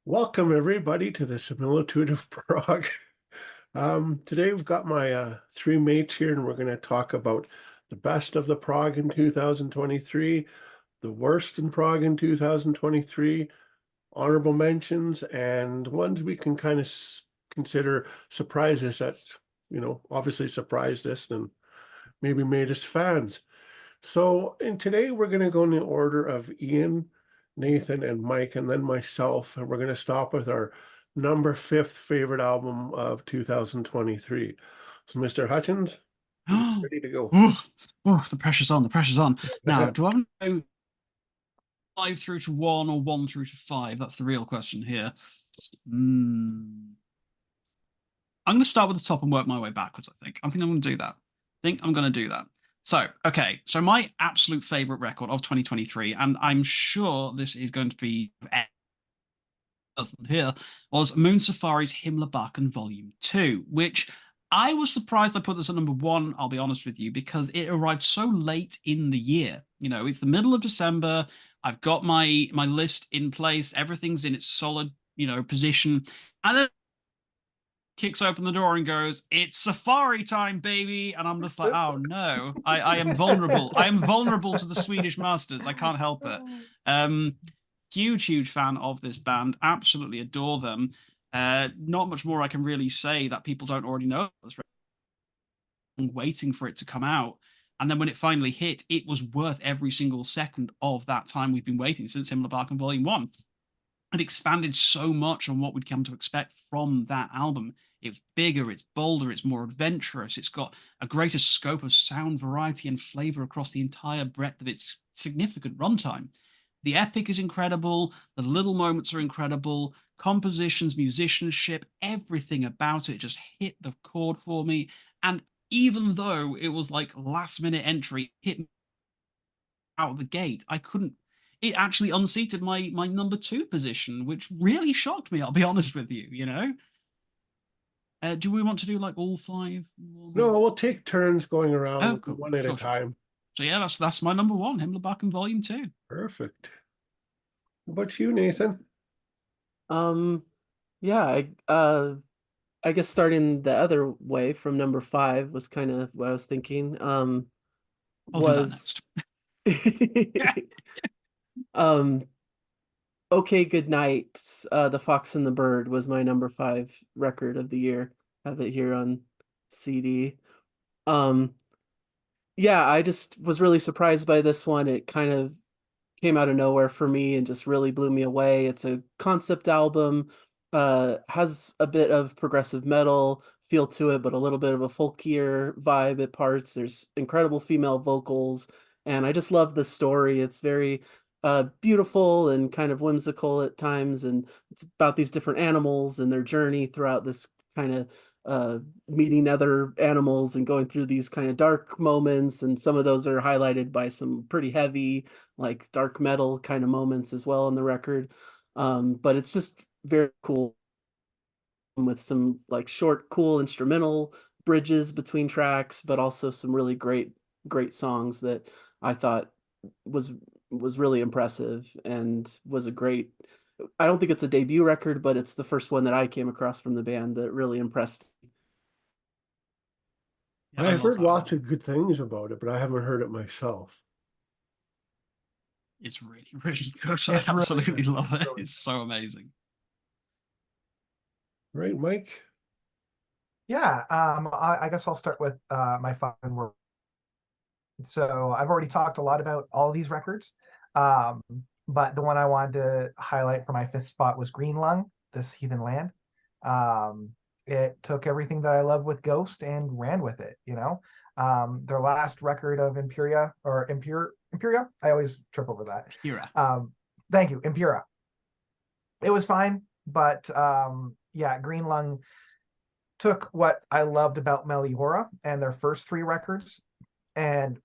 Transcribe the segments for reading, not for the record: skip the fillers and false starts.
Welcome everybody to the Similitude of Prague. Today we've got my three mates here, and we're going to talk about the best of the Prague in 2023, the worst in Prague in 2023, honorable mentions, and ones we can kind of consider surprises that, obviously surprised us and maybe made us fans. So, and today we're going to go in the order of Ian, Nathan, and Mike, and then myself. And we're going to stop with our number fifth favorite album of 2023. So, Mr. Hutchins, Oh, ready to go. the pressure's on. The pressure's on. Now, do I want to go five through to one or one through to five? That's the real question here. I'm going to start with the top and work my way backwards. I think I'm going to do that. So, okay. So my absolute favorite record of 2023, and I'm sure this is going to be here, was Moon Safari's Himmlerbachen Volume 2, which I was surprised I put this at number one, I'll be honest with you, because it arrived so late in the year. You know, it's the middle of December. I've got my list in place. Everything's in its solid, position. And then kicks open the door and goes, "It's safari time, baby." And I'm just like, oh no, I am vulnerable. I am vulnerable to the Swedish masters. I can't help it. Um, huge fan of this band. Absolutely adore them. Not much more I can really say that people don't already know. Waiting for it to come out. And then when it finally hit, it was worth every single second of that time we've been waiting since Himmlerbarken Volume 1. It expanded so much on what we'd come to expect from that album. It's bigger, it's bolder, it's more adventurous, it's got a greater scope of sound variety and flavor across the entire breadth of its significant runtime. The epic is incredible, the little moments are incredible, compositions, musicianship, everything about it just hit the chord for me. And even though it was like last minute entry, hit me out of the gate, I couldn't it actually unseated my number two position, which really shocked me. I'll be honest with you. Do we want to do like all five? No, we'll take turns going Oh, around cool. one at a Sure. time. So yeah, that's my number one, Himmlerbacken Volume 2. Perfect. How about you, Nathan? Um, yeah, I guess starting the other way from number five was kind of what I was thinking. I'll do that next. Was um Okay Good Night, The Fox and the Bird was my number five record of the year. Have it here on CD. Um, yeah, I just was really surprised by this one. It kind of came out of nowhere for me and just really blew me away. It's a concept album, has a bit of progressive metal feel to it, but a little bit of a folkier vibe at parts. There's incredible female vocals, and I just love the story. It's very beautiful and kind of whimsical at times, and it's about these different animals and their journey throughout this kind of meeting other animals and going through these kind of dark moments, and some of those are highlighted by some pretty heavy like dark metal kind of moments as well on the record. But it's just very cool with some like short, cool instrumental bridges between tracks, but also some really great songs that I thought was was really impressive and was a great. I don't think it's a debut record, but it's the first one that I came across from the band that really impressed me. Yeah, I I've love heard that lots album. of good things about it, but I haven't heard it myself. It's really good. I It's really absolutely good. love It's it. really It's so amazing. Right, Mike? yeah. I guess I'll start with my fun word. So I've already talked a lot about all these records, um, but the one I wanted to highlight for my fifth spot was Green Lung, This Heathen Land. Um, it took everything that I love with Ghost and ran with it. Their last record of Imperia. I always trip over that. Pura. Thank you, Impura. It was fine, but yeah, Green Lung took what I loved about Meliora and their first three records and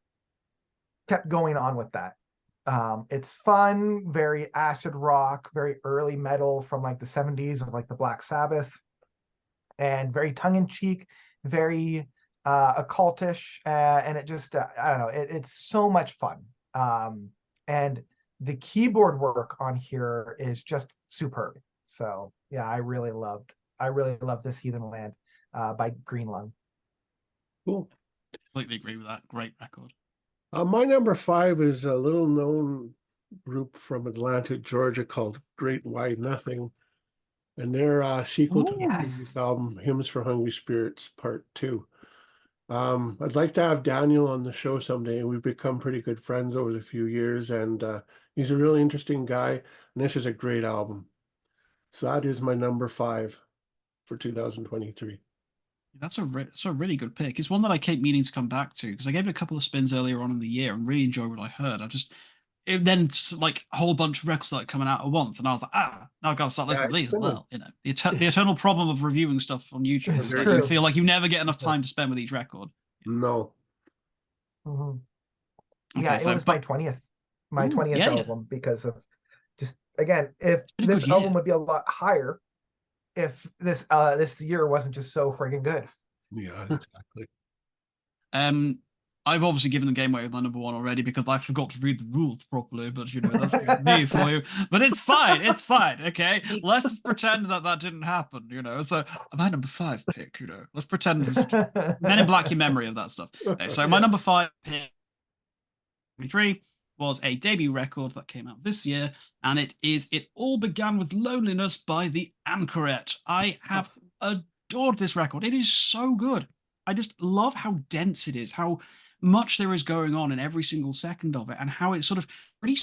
kept going on with that. It's fun, very acid rock, very early metal from like the 70s of like the Black Sabbath, and very tongue-in-cheek, very occultish, and it just I don't know, it's so much fun. And the keyboard work on here is just superb. So yeah, I really loved This Heathen Land by Green Lung. Cool. Completely agree with that. Great record. My number 5 is a little known group from Atlanta, Georgia called Great Wide Nothing. And their sequel to the Yes. previous album, Hymns for Hungry Spirits, Part 2. I'd like to have Daniel on the show someday. We've become pretty good friends over the few years, and he's a really interesting guy. And this is a great album. So that is my number 5 for 2023. That's a really good pick. It's one that I keep meaning to come back to because I gave it a couple of spins earlier on in the year and really enjoyed what I heard. Then like a whole bunch of records started coming out at once, and I was like, now I've got to start listening to these as well. You know, the eternal problem of reviewing stuff on YouTube is that you feel like you never get enough time to spend with each record. No. Mm-hmm. Okay, yeah, it was my 20th album because of just again, if this album would be a lot higher if this year wasn't just so freaking good. Yeah, exactly. I've obviously given the game away with my number 1 already because I forgot to read the rules properly, but you know, that's me for you. But it's fine, okay? Let's just pretend that didn't happen, you know? So my number 5 pick, you know, let's pretend Men in Black your memory of that stuff. Okay, so my number 5 pick 23 was a debut record that came out this year, and It All Began With Loneliness by the Anchorette. I have adored this record. It is so good. I just love how dense it is, how much there is going on in every single second of it, and how it's sort of really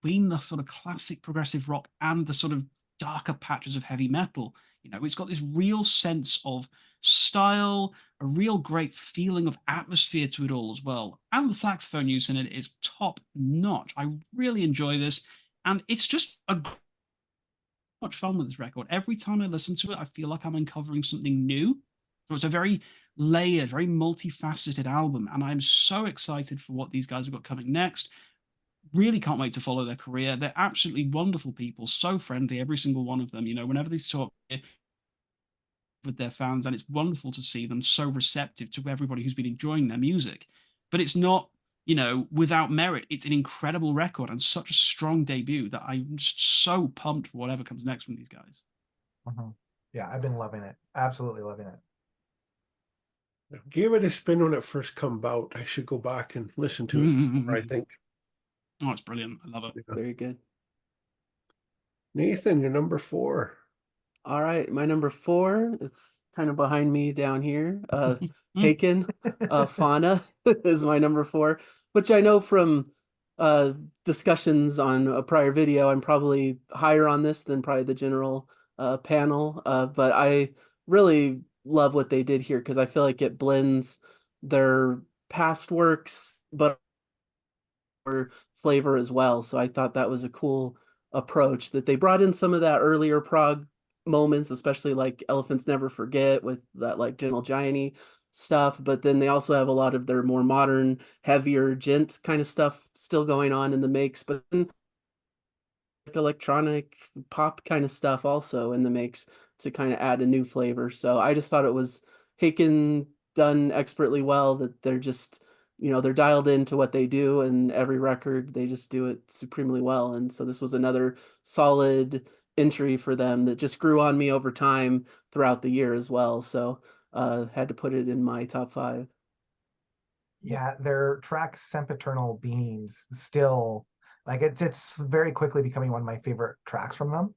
between the sort of classic progressive rock and the sort of darker patches of heavy metal. You know, it's got this real sense of style, a real great feeling of atmosphere to it all as well. And the saxophone use in it is top notch. I really enjoy this. And it's just much fun with this record. Every time I listen to it, I feel like I'm uncovering something new. So it's a very layered, very multifaceted album. And I'm so excited for what these guys have got coming next. Really can't wait to follow their career. They're absolutely wonderful people, so friendly, every single one of them. You know, whenever they talk with their fans, and it's wonderful to see them so receptive to everybody who's been enjoying their music. But it's not, you know, without merit. It's an incredible record and such a strong debut that I'm just so pumped for whatever comes next from these guys. Yeah, I've been loving it. Absolutely loving it. I gave it a spin when it first come out. I should go back and listen to it, I think. Oh, it's brilliant. I love it. Yeah. Very good. Nathan, your number 4. All right, my number 4, it's kind of behind me down here. Haken, Fauna is my number 4, which I know from discussions on a prior video, I'm probably higher on this than probably the general panel. But I really love what they did here because I feel like it blends their past works, but flavor as well. So I thought that was a cool approach that they brought in some of that earlier prog moments, especially like Elephants Never Forget with that like Gentle Giant-y stuff. But then they also have a lot of their more modern, heavier gent kind of stuff still going on in the mix, but then like electronic pop kind of stuff also in the mix to kind of add a new flavor. So I just thought it was Haken done expertly well, that they're just, you know, they're dialed into what they do, and every record they just do it supremely well. And so this was another solid entry for them that just grew on me over time throughout the year as well. So had to put it in my top 5. Yeah, their track Sempiternal Beings still like it's very quickly becoming one of my favorite tracks from them.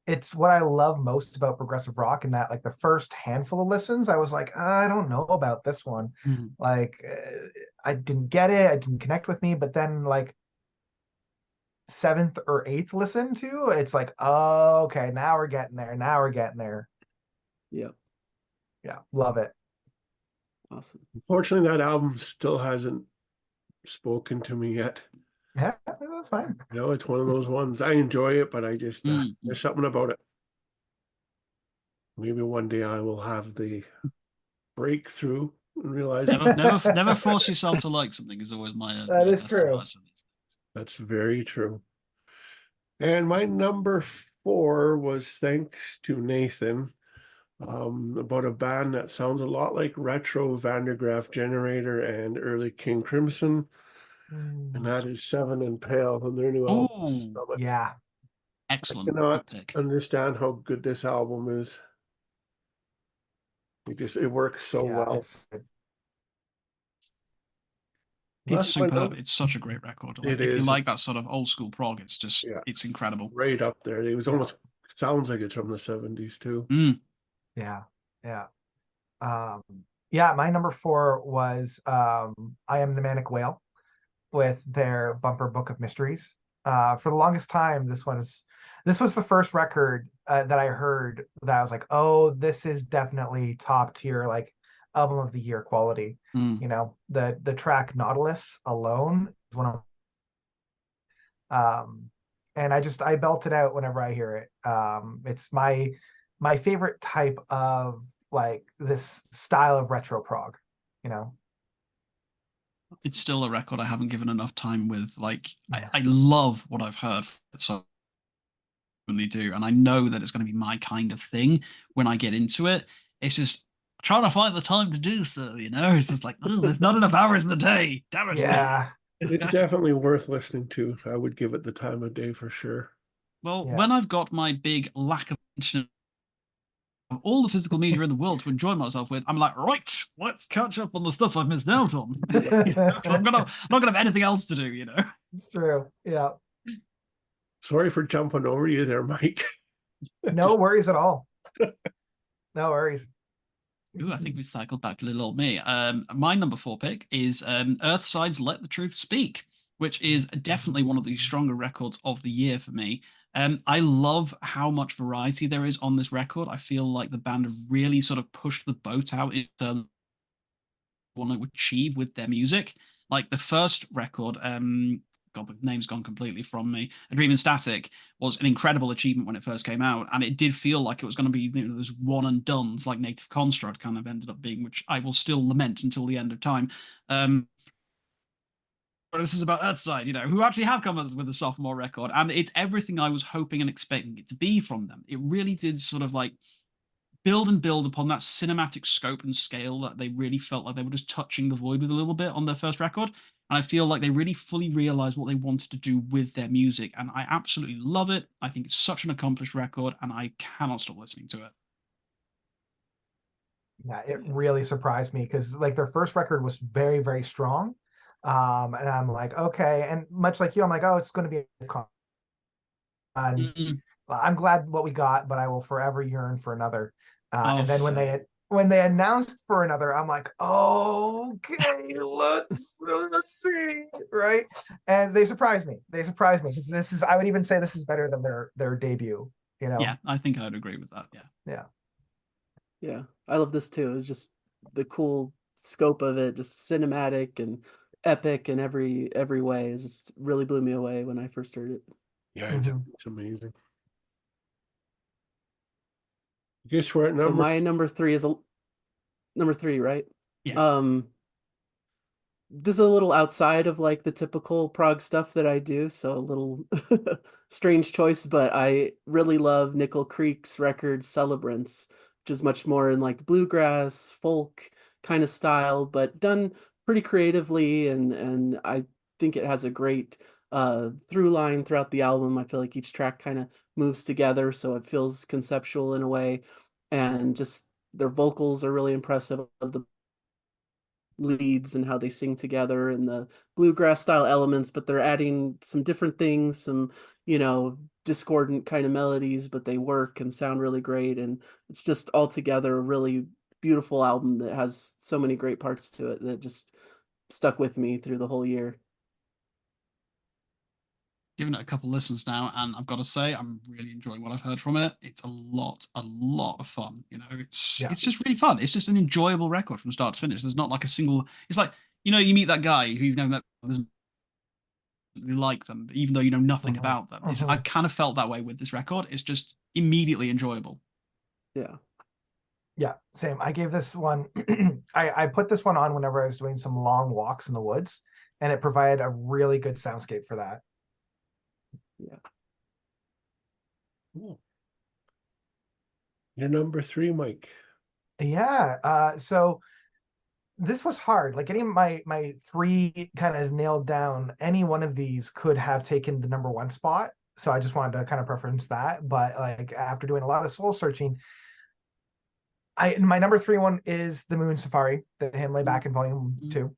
It's what I love most about progressive rock, in that like the first handful of listens I was like, I don't know about this one. Like I didn't get it, I didn't connect with me, but then like 7th or 8th listen to, it's like, oh, okay, now we're getting there. Yep. Yeah, love it. Awesome. Unfortunately, that album still hasn't spoken to me yet. Yeah, that's fine. You know, it's one of those ones. I enjoy it, but I just there's something about it. Maybe one day I will have the breakthrough and realize never force yourself to like something is always my that is best true. advice on these things. That's very true. And my number 4 was thanks to Nathan, about a band that sounds a lot like retro Van der Graaf Generator and early King Crimson. and that is Seven and Pale and their new album, Oh, Summit. Yeah. I excellent. cannot Good pick. understand how good this album is. It works so Yeah. well. It's good. It's That's my superb. note. It's such a great record. Like, It if you is. like It's that sort of old school prog, it's just, yeah, it's incredible. right up there. It was Yeah. almost sounds like it's from the 70s too. Mm. Yeah. Yeah. Yeah, my number 4 was I Am the Manic Whale with their bumper Book of Mysteries. For the longest time, this was the first record that I heard that I was like, oh, this is definitely top tier, like album of the year quality. Mm. You know, the track Nautilus alone is one of and I belt it out whenever I hear it. It's my favorite type of like this style of retro prog, you know. It's still a record I haven't given enough time with. Like, Yeah. I love what I've heard. So really do, and I know that it's going to be my kind of thing when I get into it. It's just trying to find the time to do so. It's just like, oh, there's not enough hours in the day. Damn it. Yeah. It's definitely worth listening to. I would give it the time of day for sure. Well, Yeah. when I've got my big lack of attention of all the physical media in the world to enjoy myself with, I'm like, right, let's catch up on the stuff I've missed out on. I'm not gonna have anything else to do. It's true. Yeah. Sorry for jumping over you there, Mike. No worries at all. No worries. Ooh, I think we cycled back to little old me. My number 4 pick is Earthside's "Let the Truth Speak," which is definitely one of the stronger records of the year for me. I love how much variety there is on this record. I feel like the band have really sort of pushed the boat out in terms of what they want to achieve with their music. Like the first record, God, the name's gone completely from me. A Dream in Static was an incredible achievement when it first came out, and it did feel like it was going to be those one and dones, like Native Construct kind of ended up being, which I will still lament until the end of time. But this is about Earthside, who actually have come with a sophomore record, and it's everything I was hoping and expecting it to be from them. It really did sort of like build and build upon that cinematic scope and scale that they really felt like they were just touching the void with a little bit on their first record. And I feel like they really fully realized what they wanted to do with their music. And I absolutely love it. I think it's such an accomplished record, and I cannot stop listening to it. Yeah, it Yes. really surprised me because like their first record was very, very strong. And I'm like, okay. And much like you, I'm like, oh, it's going to be a con. Mm-mm. I'm glad what we got, but I will forever yearn for another. Oh, And then when they announced for another, I'm like, oh, okay, let's see, right? And they surprised me. They surprised me because this is, I would even say this is better than their debut. yeah, I think I'd agree with that. Yeah. Yeah. Yeah, I love this too. It's just the cool scope of it, just cinematic and epic in every way. It just really blew me away when I first heard it. Yeah, Mhm. it's amazing. Guess we're at So number. my number 3 is number 3, right? Yeah. This is a little outside of like the typical prog stuff that I do, so a little strange choice, but I really love Nickel Creek's record Celebrants, which is much more in like bluegrass, folk kind of style, but done pretty creatively, and I think it has a great through line throughout the album. I feel like each track kind of moves together, so it feels conceptual in a way, and just their vocals are really impressive. The leads and how they sing together and the bluegrass style elements, but they're adding some different things, some, discordant kind of melodies, but they work and sound really great. And it's just altogether a really beautiful album that has so many great parts to it that just stuck with me through the whole year. Given it a couple listens now, and I've got to say, I'm really enjoying what I've heard from it. It's a lot of fun. It's Yeah. it's just really fun. It's just an enjoyable record from start to finish. There's not like a single. It's like you meet that guy who you've never met, doesn't really like them, even though you know nothing Mhm. about them. I Mhm. kind of felt that way with this record. It's just immediately enjoyable. Yeah. Yeah, same. I gave this one, I put this one on whenever I was doing some long walks in the woods, and it provided a really good soundscape for that. Yeah. Cool. Your number 3, Mike. Yeah. So this was hard. Like getting my three kind of nailed down. Any one of these could have taken the number one spot. So I just wanted to kind of preference that. But like after doing a lot of soul searching, my number three one is the Moon Safari, the Himlay back in volume two.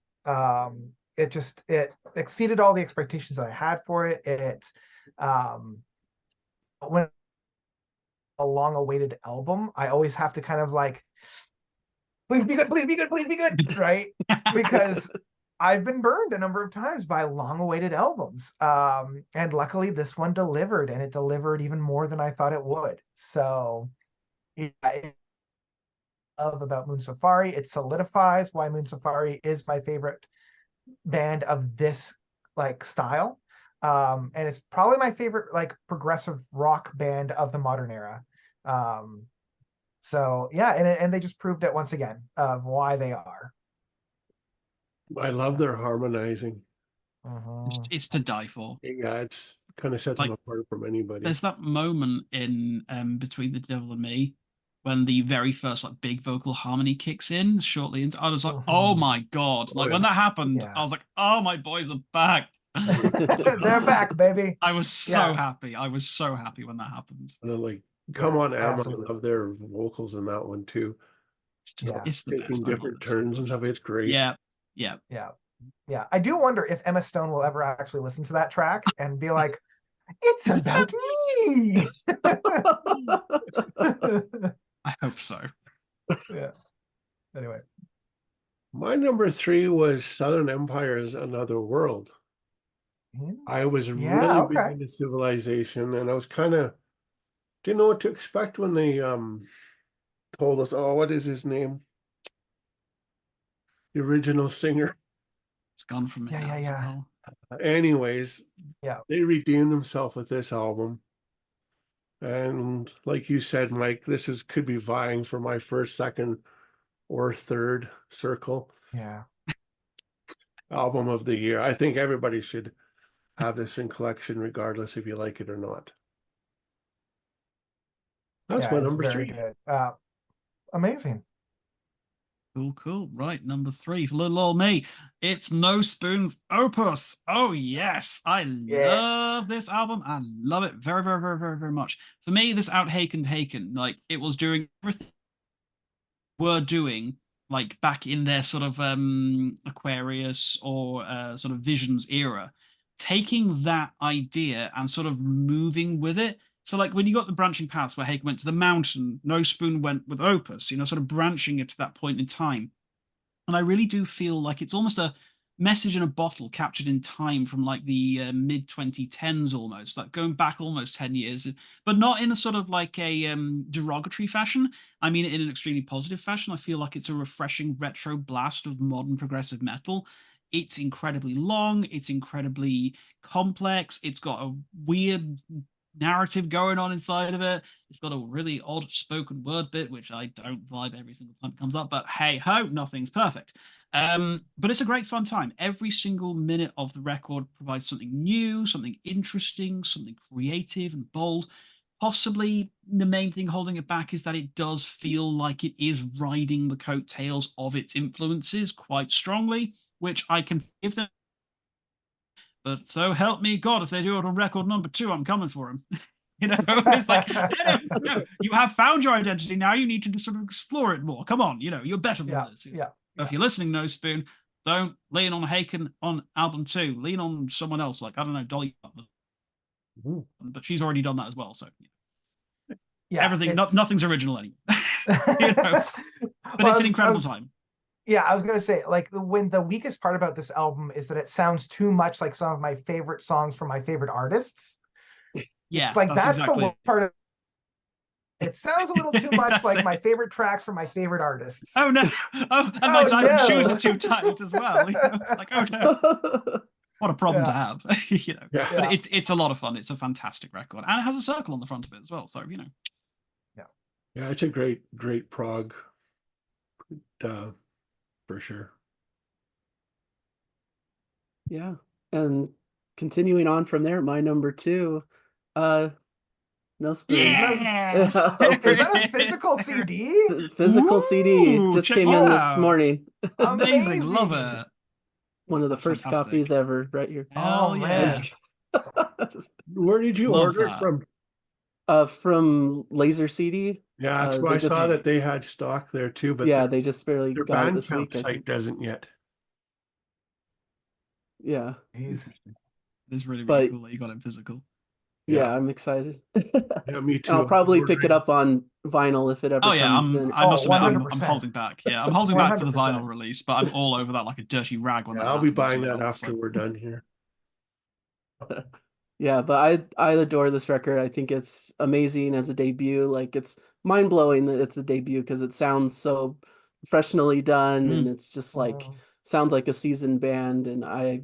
It exceeded all the expectations that I had for it. It when a long awaited album, I always have to kind of like, please be good, please be good, please be good, right? Because I've been burned a number of times by long awaited albums. And luckily this one delivered, and it delivered even more than I thought it would. So yeah, about Moon Safari, it solidifies why Moon Safari is my favorite band of this like style. And it's probably my favorite like progressive rock band of the modern era. So yeah, and they just proved it once again of why they are. I love their harmonizing. It's to die for. Yeah, it's kind of sets Like, them apart from anybody. There's that moment in Between the Devil and Me when the very first like big vocal harmony kicks in shortly into, I was like, oh my god. Oh, Like yeah. when that happened, Yeah. I was like, oh, my boys are back. They're back, baby. I was so Yeah. happy. I was so happy when that happened. And then, like, come on, Am, I absolutely. love their vocals in that one too. It's just, Yeah. it's the best. Taking I love different it. turns and stuff. It's great. Yeah. Yeah. I do wonder if Emma Stone will ever actually listen to that track and be like, it's about me. I hope so. Yeah. Anyway. My number three was Southern Empire's Another World. I was really big into Civilization, and I was kind of didn't know what to expect when they told us, oh, what is his name? The original singer. It's gone from me now as well. Anyways, yeah, they redeemed themselves with this album. And like you said, Mike, this could be vying for my first, second, or third circle. Yeah. Album of the year. I think everybody should have this in collection, regardless if you like it or not. That's my number very three. Good. Amazing. Cool. Right, number three for little old me. It's No Spoon's Opus. Oh yes, I love this album. I love it very, very, very, very, very much. For me, this out Haken, like it was doing everything we're doing, like back in their sort of Aquarius or sort of Visions era, taking that idea and sort of moving with it. So like when you got the branching paths where Haken went to the mountain, No Spoon went with Opus, sort of branching it to that point in time. And I really do feel like it's almost a message in a bottle captured in time from like the mid 2010s almost, like going back almost 10 years, but not in a sort of like a derogatory fashion. I mean it in an extremely positive fashion. I feel like it's a refreshing retro blast of modern progressive metal. It's incredibly long, it's incredibly complex, it's got a weird narrative going on inside of it. It's got a really odd spoken word bit, which I don't vibe every single time it comes up, but hey ho, nothing's perfect. But it's a great fun time. Every single minute of the record provides something new, something interesting, something creative and bold. Possibly the main thing holding it back is that it does feel like it is riding the coattails of its influences quite strongly, which I can give them. But so help me God, if they do it on record number 2, I'm coming for him. It's like, no, you have found your identity. Now you need to sort of explore it more. Come on, you're better than this. If you're listening, No Spoon, don't lean on Haken on album 2. Lean on someone else, like, I don't know, Dolly. But she's already done that as well. So everything, nothing's original anymore. But it's an incredible time. Yeah, I was gonna say, like, when the weakest part about this album is that it sounds too much like some of my favorite songs from my favorite artists. Yeah, it's like that's exactly the worst part of it. Sounds a little too much like my favorite tracks from my favorite artists. Oh no! And my diamond shoes are too tight as well. It's like, oh no! What a problem to have. But it's a lot of fun. It's a fantastic record, and it has a circle on the front of it as well. So Yeah, it's a great prog. For sure. Yeah. And continuing on from there, my number 2, No spoon. Yeah. Okay. Is that a physical CD? Physical CD Ooh, just check came that in this out. morning. Amazing. Love Amazing. it. One of the That's first fantastic. copies ever, right here. Hell Oh, yeah. man. Where did you Love order it that. from? From Laser CD. Yeah, that's why They I just saw that they had stock there too, but yeah, they just barely their got it this Bandcamp week, I site think. doesn't yet. Yeah, Jeez. It's really, really but cool that you got it physical. yeah, I'm excited. Yeah, me And I'll too. probably pick it up on vinyl if it ever Oh yeah, comes. Then I must Oh, admit, I'm 100%. holding back. Yeah, I'm holding back for the 100%. vinyl release, but I'm all over that like a dirty rag when Yeah, that I'll be happens. buying You that know, it's after like, we're done here. yeah, but I adore this record. I think it's amazing as a debut. Like it's mind blowing that it's a debut because it sounds so professionally done, and it's just like Mhm. sounds like a seasoned band, and I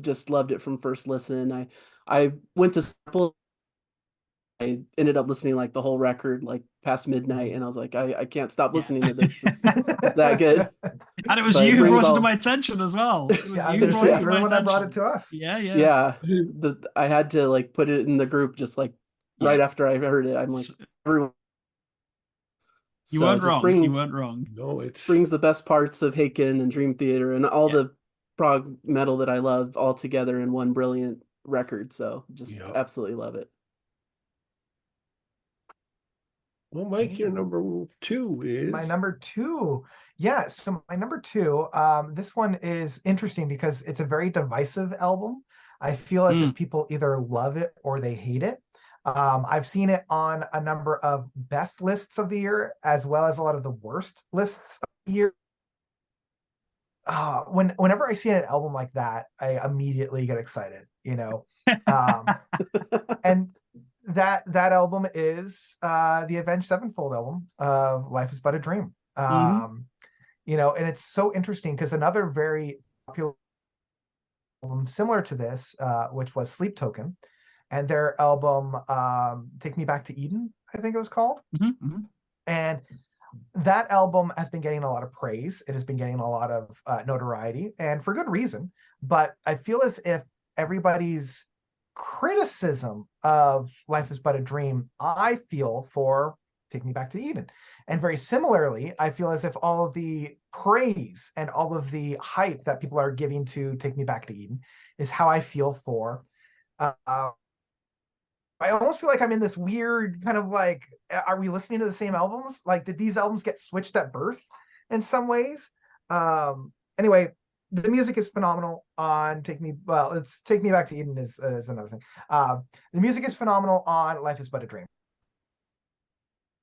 just loved it from first listen. I went to sample. I ended up listening like the whole record like past midnight, and I was like, I can't stop yeah. listening to this. It's that good. And it was But it you who brings brought it to all my attention as well. It was Yeah, I was you who gonna brought say, it to you're the my one that brought it attention. to us. Yeah, yeah. yeah, I had to like put it in the group just like right Yeah. after I heard it. I'm like, So- everyone. You So weren't just wrong. You weren't wrong. No, it's brings the best parts of Haken and Dream Theater and all Yeah. the prog metal that I love all together in one brilliant record. So just yeah. absolutely love it. Well, Mike, your number two is My number two. Yeah, so my number two, this one is interesting because it's a very divisive album. I feel as if people either love it or they hate it. I've seen it on a number of best lists of the year, as well as a lot of the worst lists of the year. Whenever I see an album like that, I immediately get excited, you know. And that album is the Avenged Sevenfold album of Life is But a Dream. You know, and it's so interesting because another very popular album similar to this, which was Sleep Token, and their album Take Me Back to Eden, I think it was called. And that album has been getting a lot of praise. It has been getting a lot of notoriety, and for good reason. But I feel as if everybody's criticism of Life is But a Dream, I feel for Take Me Back to Eden. And very similarly, I feel as if all of the praise and all of the hype that people are giving to Take Me Back to Eden is how I feel for I almost feel like I'm in this weird kind of like, are we listening to the same albums? Like, did these albums get switched at birth in some ways? Anyway, the music is phenomenal on Take Me Back to Eden is another thing. The music is phenomenal on Life is But a Dream.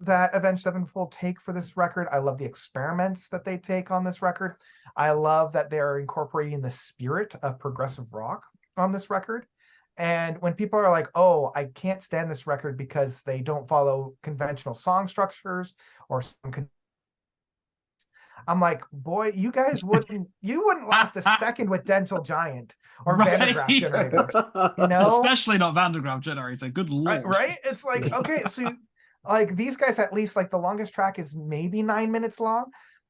That Avenged Sevenfold take for this record. I love the experiments that they take on this record. I love that they're incorporating the spirit of progressive rock on this record. And when people are like, oh, I can't stand this record because they don't follow conventional song structures or I'm like, boy, you guys wouldn't last a second with Dental Giant or Right. Van de Graaff Generator. You know? Especially not Van de Graaff Generator. Good lord. Right? It's like, okay, so like these guys, at least like the longest track is maybe 9 minutes long.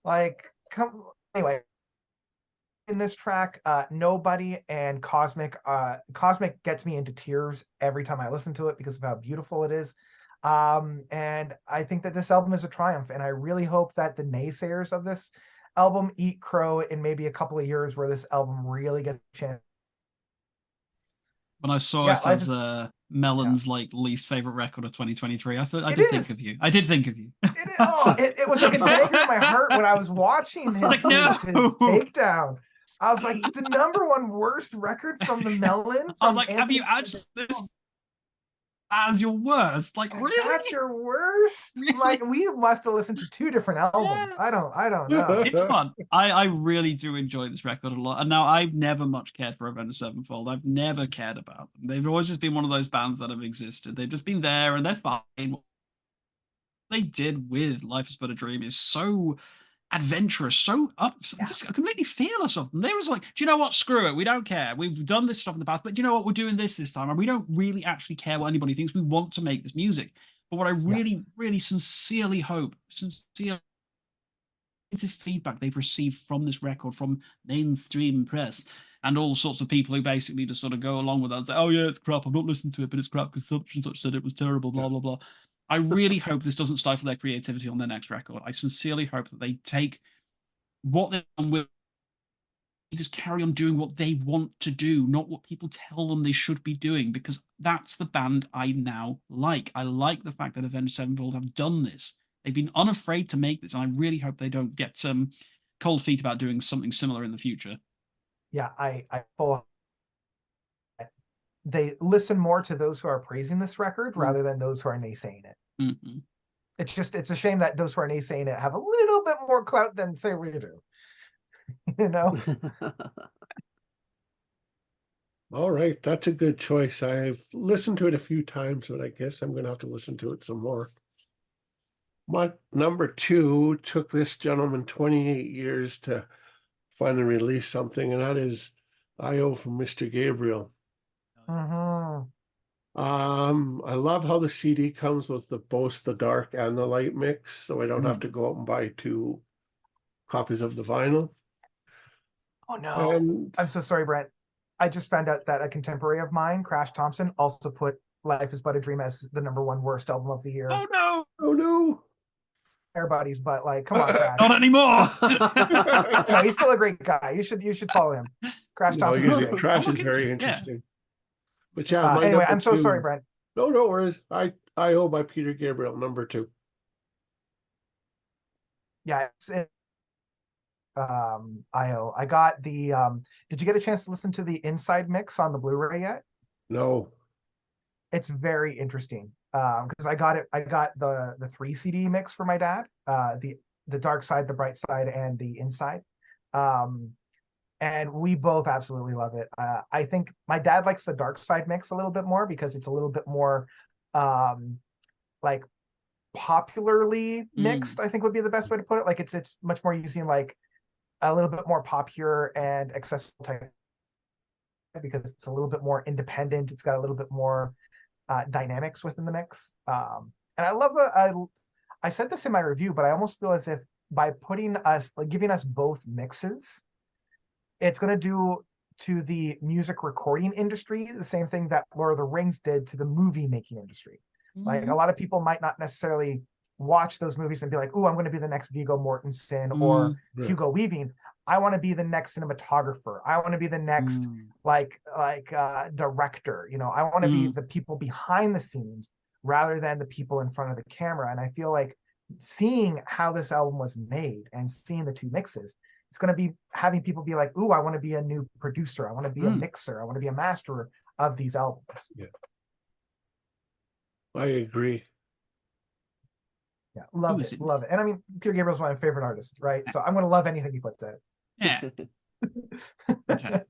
Like, anyway, in this track, Nobody and Cosmic gets me into tears every time I listen to it because of how beautiful it is. And I think that this album is a triumph, and I really hope that the naysayers of this album eat crow in maybe a couple of years where this album really gets a chance. When I saw it as Melon's like least favorite record of 2023, I did think of you. I did think of you. It was like a dagger in my heart when I was watching his takedown. I was like, the number one worst record from the Melon. I was like, have you actually this as your worst? Like, really? That's your worst? Really? Like, we must have listened to two different albums. Yeah. I don't know. It's fun. I really do enjoy this record a lot. And now I've never much cared for Avenged Sevenfold. I've never cared about them. They've always just been one of those bands that have existed. They've just been there and they're fine. What they did with Life is But a Dream is so adventurous, so just completely fearless of them. They was like, do you know what? Screw it. We don't care. We've done this stuff in the past, but do you know what? We're doing this time, and we don't really actually care what anybody thinks. We want to make this music. But what I really, really sincerely hope, feedback they've received from this record from mainstream press and all sorts of people who basically just sort of go along with us. Like, oh yeah, it's crap. I've not listened to it, but it's crap because such and such said it was terrible. Blah blah blah. I really hope this doesn't stifle their creativity on their next record. I sincerely hope that they take what they've done with, just carry on doing what they want to do, not what people tell them they should be doing, because that's the band I now like. I like the fact that Avenged Sevenfold have done this. They've been unafraid to make this, and I really hope they don't get some cold feet about doing something similar in the future. Yeah, they listen more to those who are praising this record rather than those who are naysaying it. Mm-hmm. It's a shame that those who are naysaying it have a little bit more clout than say we do. You know? All right, that's a good choice. I've listened to it a few times, but I guess I'm going to have to listen to it some more. My number 2 took this gentleman 28 years to finally release something, and that is I.O. from Mr. Gabriel. Mhm. I love how the CD comes with both the dark and the light mix, so I don't have to go out and buy 2 copies of the vinyl. Oh no. And I'm so sorry, Brent. I just found out that a contemporary of mine, Crash Thompson, also put Life is But a Dream as the #1 worst album of the year. Oh no! oh no! Everybody's but like, come on, Crash. Not anymore! No, he's still a great guy. You should follow him. Crash No, Thompson's usually great. Crash I'll is look very into it, yeah. interesting. But yeah, my Anyway, number I'm so 2 sorry, Brent. No worries. I.O. by Peter Gabriel, number 2. Yeah, IO. I got the did you get a chance to listen to the inside mix on the Blu-ray yet? No. It's very interesting. Because I got the 3 CD mix for my dad, the dark side, the bright side, and the inside. And we both absolutely love it. I think my dad likes the dark side mix a little bit more because it's a little bit more like popularly mixed, I think would be the best way to put it. Like it's much more using like a little bit more popular and accessible type, because it's a little bit more independent. It's got a little bit more dynamics within the mix. And I love I said this in my review, but I almost feel as if by giving us both mixes, it's going to do to the music recording industry the same thing that Lord of the Rings did to the movie making industry. Like a lot of people might not necessarily watch those movies and be like, "Ooh, I'm going to be the next Viggo Mortensen or Hugo Weaving." I want to be the next cinematographer. I want to be the next director. You know, I want to be the people behind the scenes rather than the people in front of the camera. And I feel like seeing how this album was made and seeing the 2 mixes, it's going to be having people be like, "Ooh, I want to be a new producer. I want to be a mixer. I want to be a masterer of these albums." Yeah. I agree. Yeah, love it. And I mean, Peter Gabriel's my favorite artist, right? So I'm going to love anything he puts out. Yeah. Okay.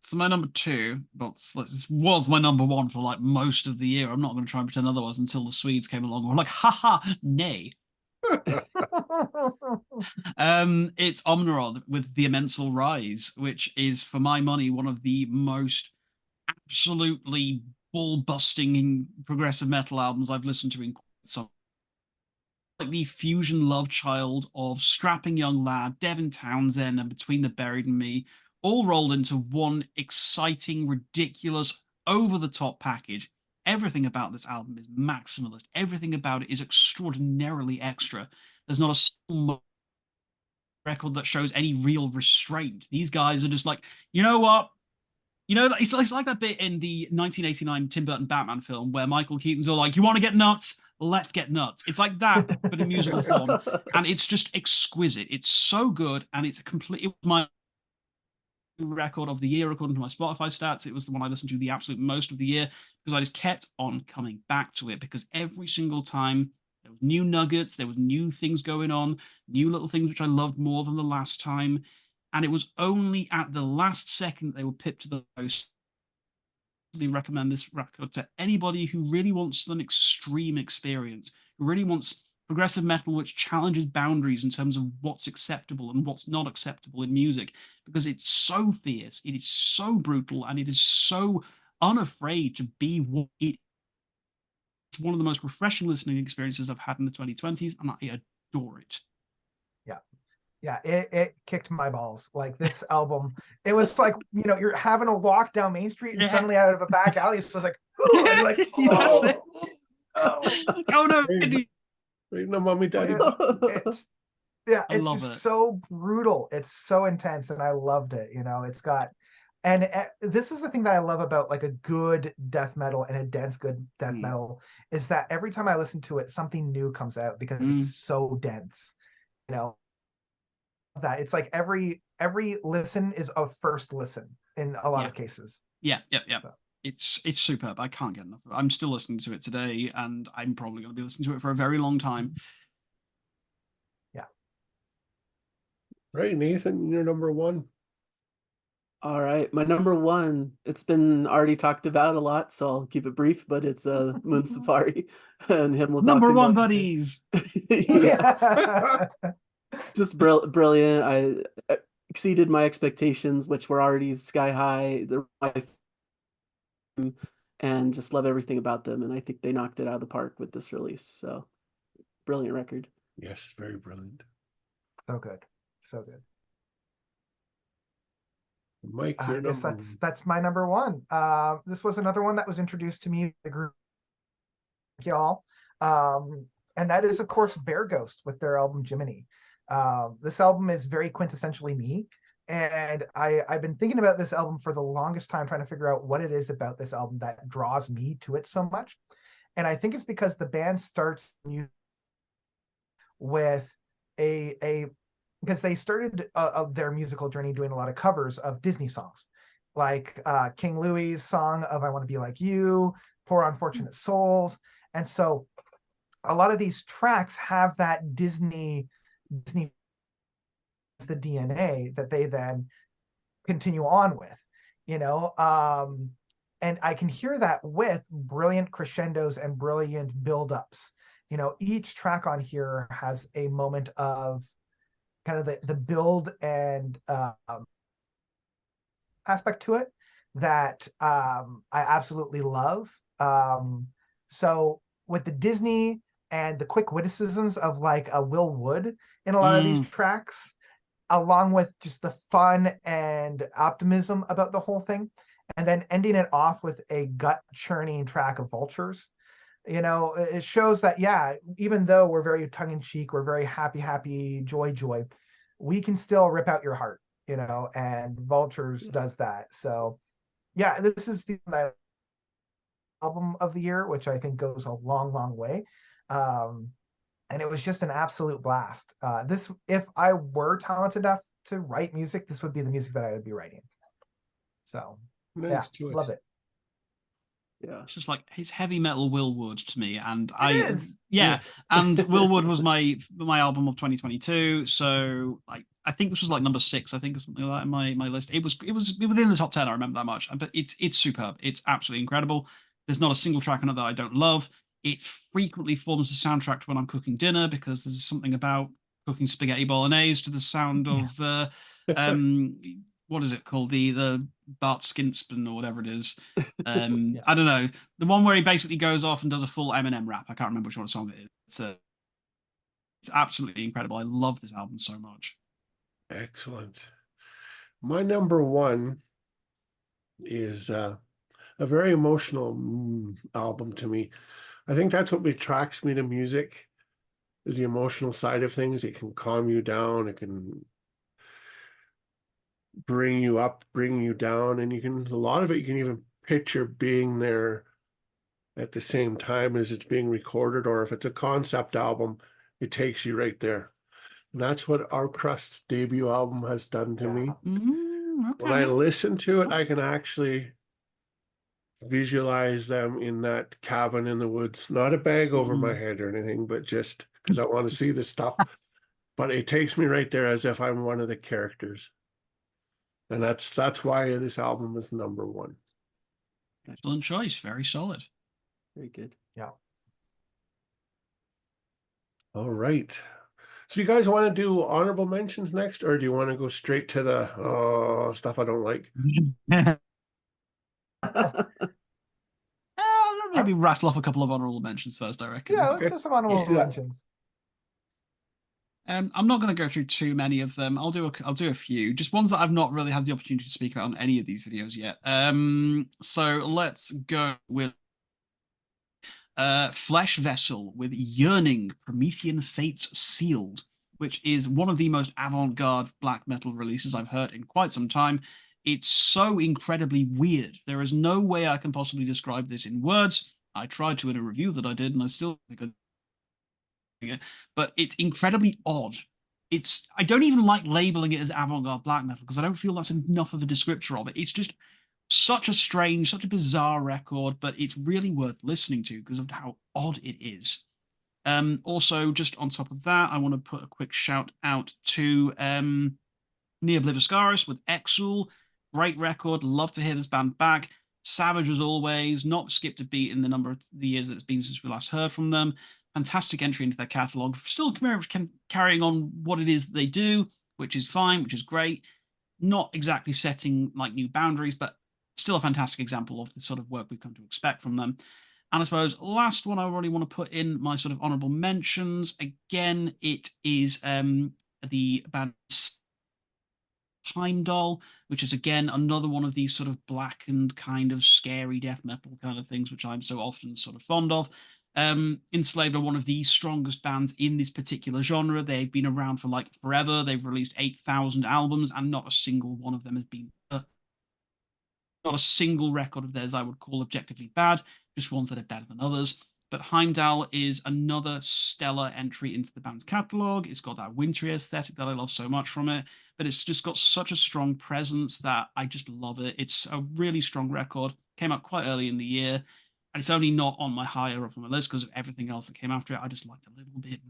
So my number 2, well, this was my number 1 for like most of the year. I'm not going to try and pretend otherwise until the Swedes came along. We're like, haha, nay. It's Omnirod with The Immensal Rise, which is, for my money, one of the most absolutely ball-busting progressive metal albums I've listened to in some. Like the fusion love child of Strapping Young Lad, Devin Townsend, and Between the Buried and Me, all rolled into one exciting, ridiculous, over-the-top package. Everything about this album is maximalist. Everything about it is extraordinarily extra. There's not a single record that shows any real restraint. These guys are just like, you know what? You know, it's like that bit in the 1989 Tim Burton Batman film where Michael Keaton's all like, "You want to get nuts? Let's get nuts." It's like that, but in musical form. And it's just exquisite. It's so good. And it's my record of the year, according to my Spotify stats. It was the one I listened to the absolute most of the year because I just kept on coming back to it, because every single time there was new nuggets, there was new things going on, new little things which I loved more than the last time. And it was only at the last second that they were pipped to the post. I recommend this record to anybody who really wants an extreme experience, who really wants progressive metal which challenges boundaries in terms of what's acceptable and what's not acceptable in music, because it's so fierce, it is so brutal, and it is so unafraid to be what it is. It's one of the most refreshing listening experiences I've had in the 2020s, and I adore it. Yeah. Yeah, it kicked my balls. Like this album, it was like, you're having a walk down Main Street and Yeah. suddenly out of a back alley, it's just like, ooh, and like, That's it. oh, Oh no, Wait, no, mommy, daddy. it's yeah, I it's love just it. so brutal. It's so intense, and I loved it. It's got, and this is the thing that I love about like a good death metal and a dense good death metal is that every time I listen to it, something new comes out because it's so dense. That it's like every listen is a first listen in a lot of cases. Yeah. So. It's superb. I can't get enough of it. I'm still listening to it today, and I'm probably going to be listening to it for a very long time. Yeah. Right, Nathan, you're number one. All right, my number one, it's been already talked about a lot, so I'll keep it brief, but it's Moon Safari and Himmelbach Number one, Volume 2. buddies. Yeah. Just brilliant. I exceeded my expectations, which were already sky high. And just love everything about them, and I think they knocked it out of the park with this release. So, brilliant record. Yes, very brilliant. So good. So good. Mike, I guess that's my number one. This was another one that was introduced to me the group, y'all, and that is of course Bear Ghost with their album Jiminy. This album is very quintessentially me, and I've been thinking about this album for the longest time, trying to figure out what it is about this album that draws me to it so much. And I think it's because the band starts with because they started their musical journey doing a lot of covers of Disney songs, like King Louie's song of I Want to Be Like You, Poor Unfortunate Souls. And so a lot of these tracks have that Disney the DNA that they then continue on with, and I can hear that with brilliant crescendos and brilliant buildups. Each track on here has a moment of kind of the build and aspect to it that I absolutely love. So with the Disney and the quick witticisms of like a Will Wood in a lot of these tracks, along with just the fun and optimism about the whole thing, and then ending it off with a gut churning track of Vultures. It shows that, yeah, even though we're very tongue-in-cheek, we're very happy, joy, we can still rip out your heart, and Vultures does that. So yeah, this is the album of the year, which I think goes a long way. And it was just an absolute blast. If I were talented enough to write music, this would be the music that I would be writing. So nice yeah, choice. love it. Yeah, it's just like his heavy metal Will Wood to me, and and Will Wood was my album of 2022. So I think this was like number 6, I think, or something like that in my list. It was within the top 10. I remember that much, but it's superb. It's absolutely incredible. There's not a single track on it that I don't love. It frequently forms the soundtrack when I'm cooking dinner because there's something about cooking spaghetti bolognese to the sound of what is it called, the Bart Skinspan or whatever it is. I don't know, the one where he basically goes off and does a full Eminem rap. I can't remember which one song it is. It's absolutely incredible. I love this album so much. Excellent. My number one is a very emotional album to me. I think that's what attracts me to music, is the emotional side of things. It can calm you down, it can bring you up, bring you down, and a lot of it you can even picture being there at the same time as it's being recorded, or if it's a concept album, it takes you right there. And that's what Our Crust's debut album has done to me. Okay. When I listen to it, I can actually visualize them in that cabin in the woods, not a bag over my head or anything, but just because I want to see the stuff. But it takes me right there as if I'm one of the characters. And that's why this album is number one. Excellent choice. Very solid. very good. Yeah. All right. So you guys want to do honorable mentions next, or do you want to go straight to the stuff I don't like? Maybe rattle off a couple of honorable mentions first, I reckon. Yeah, let's do some honorable mentions. I'm not going to go through too many of them. I'll do a few, just ones that I've not really had the opportunity to speak about on any of these videos yet. So let's go with Flesh Vessel with Yearning, Promethean Fates Sealed, which is one of the most avant-garde black metal releases I've heard in quite some time. It's so incredibly weird. There is no way I can possibly describe this in words. I tried to in a review that I did, and I still think it, but it's incredibly odd. I don't even like labeling it as avant-garde black metal because I don't feel that's enough of a descriptor of it. It's just such a strange, such a bizarre record, but it's really worth listening to because of how odd it is. Also, just on top of that, I want to put a quick shout out to Neo Obliviscaris with Exul. Great record. Love to hear this band back. Savage as always, not skipped a beat in the number of the years that it's been since we last heard from them. Fantastic entry into their catalogue. Still carrying on what it is that they do, which is fine, which is great. Not exactly setting like new boundaries, but still a fantastic example of the sort of work we've come to expect from them. And I suppose last one I really want to put in my sort of honorable mentions. Again, it is the band Heimdall, which is again another one of these sort of blackened kind of scary death metal kind of things, which I'm so often sort of fond of. Enslaved are one of the strongest bands in this particular genre. They've been around for like forever. They've released 8,000 albums, and not a single one of them has been not a single record of theirs I would call objectively bad, just ones that are better than others. But Heimdall is another stellar entry into the band's catalogue. It's got that wintry aesthetic that I love so much from it, but it's just got such a strong presence that I just love it. It's a really strong record. Came out quite early in the year, and it's only not on my higher up on my list because of everything else that came after it. I just liked a little bit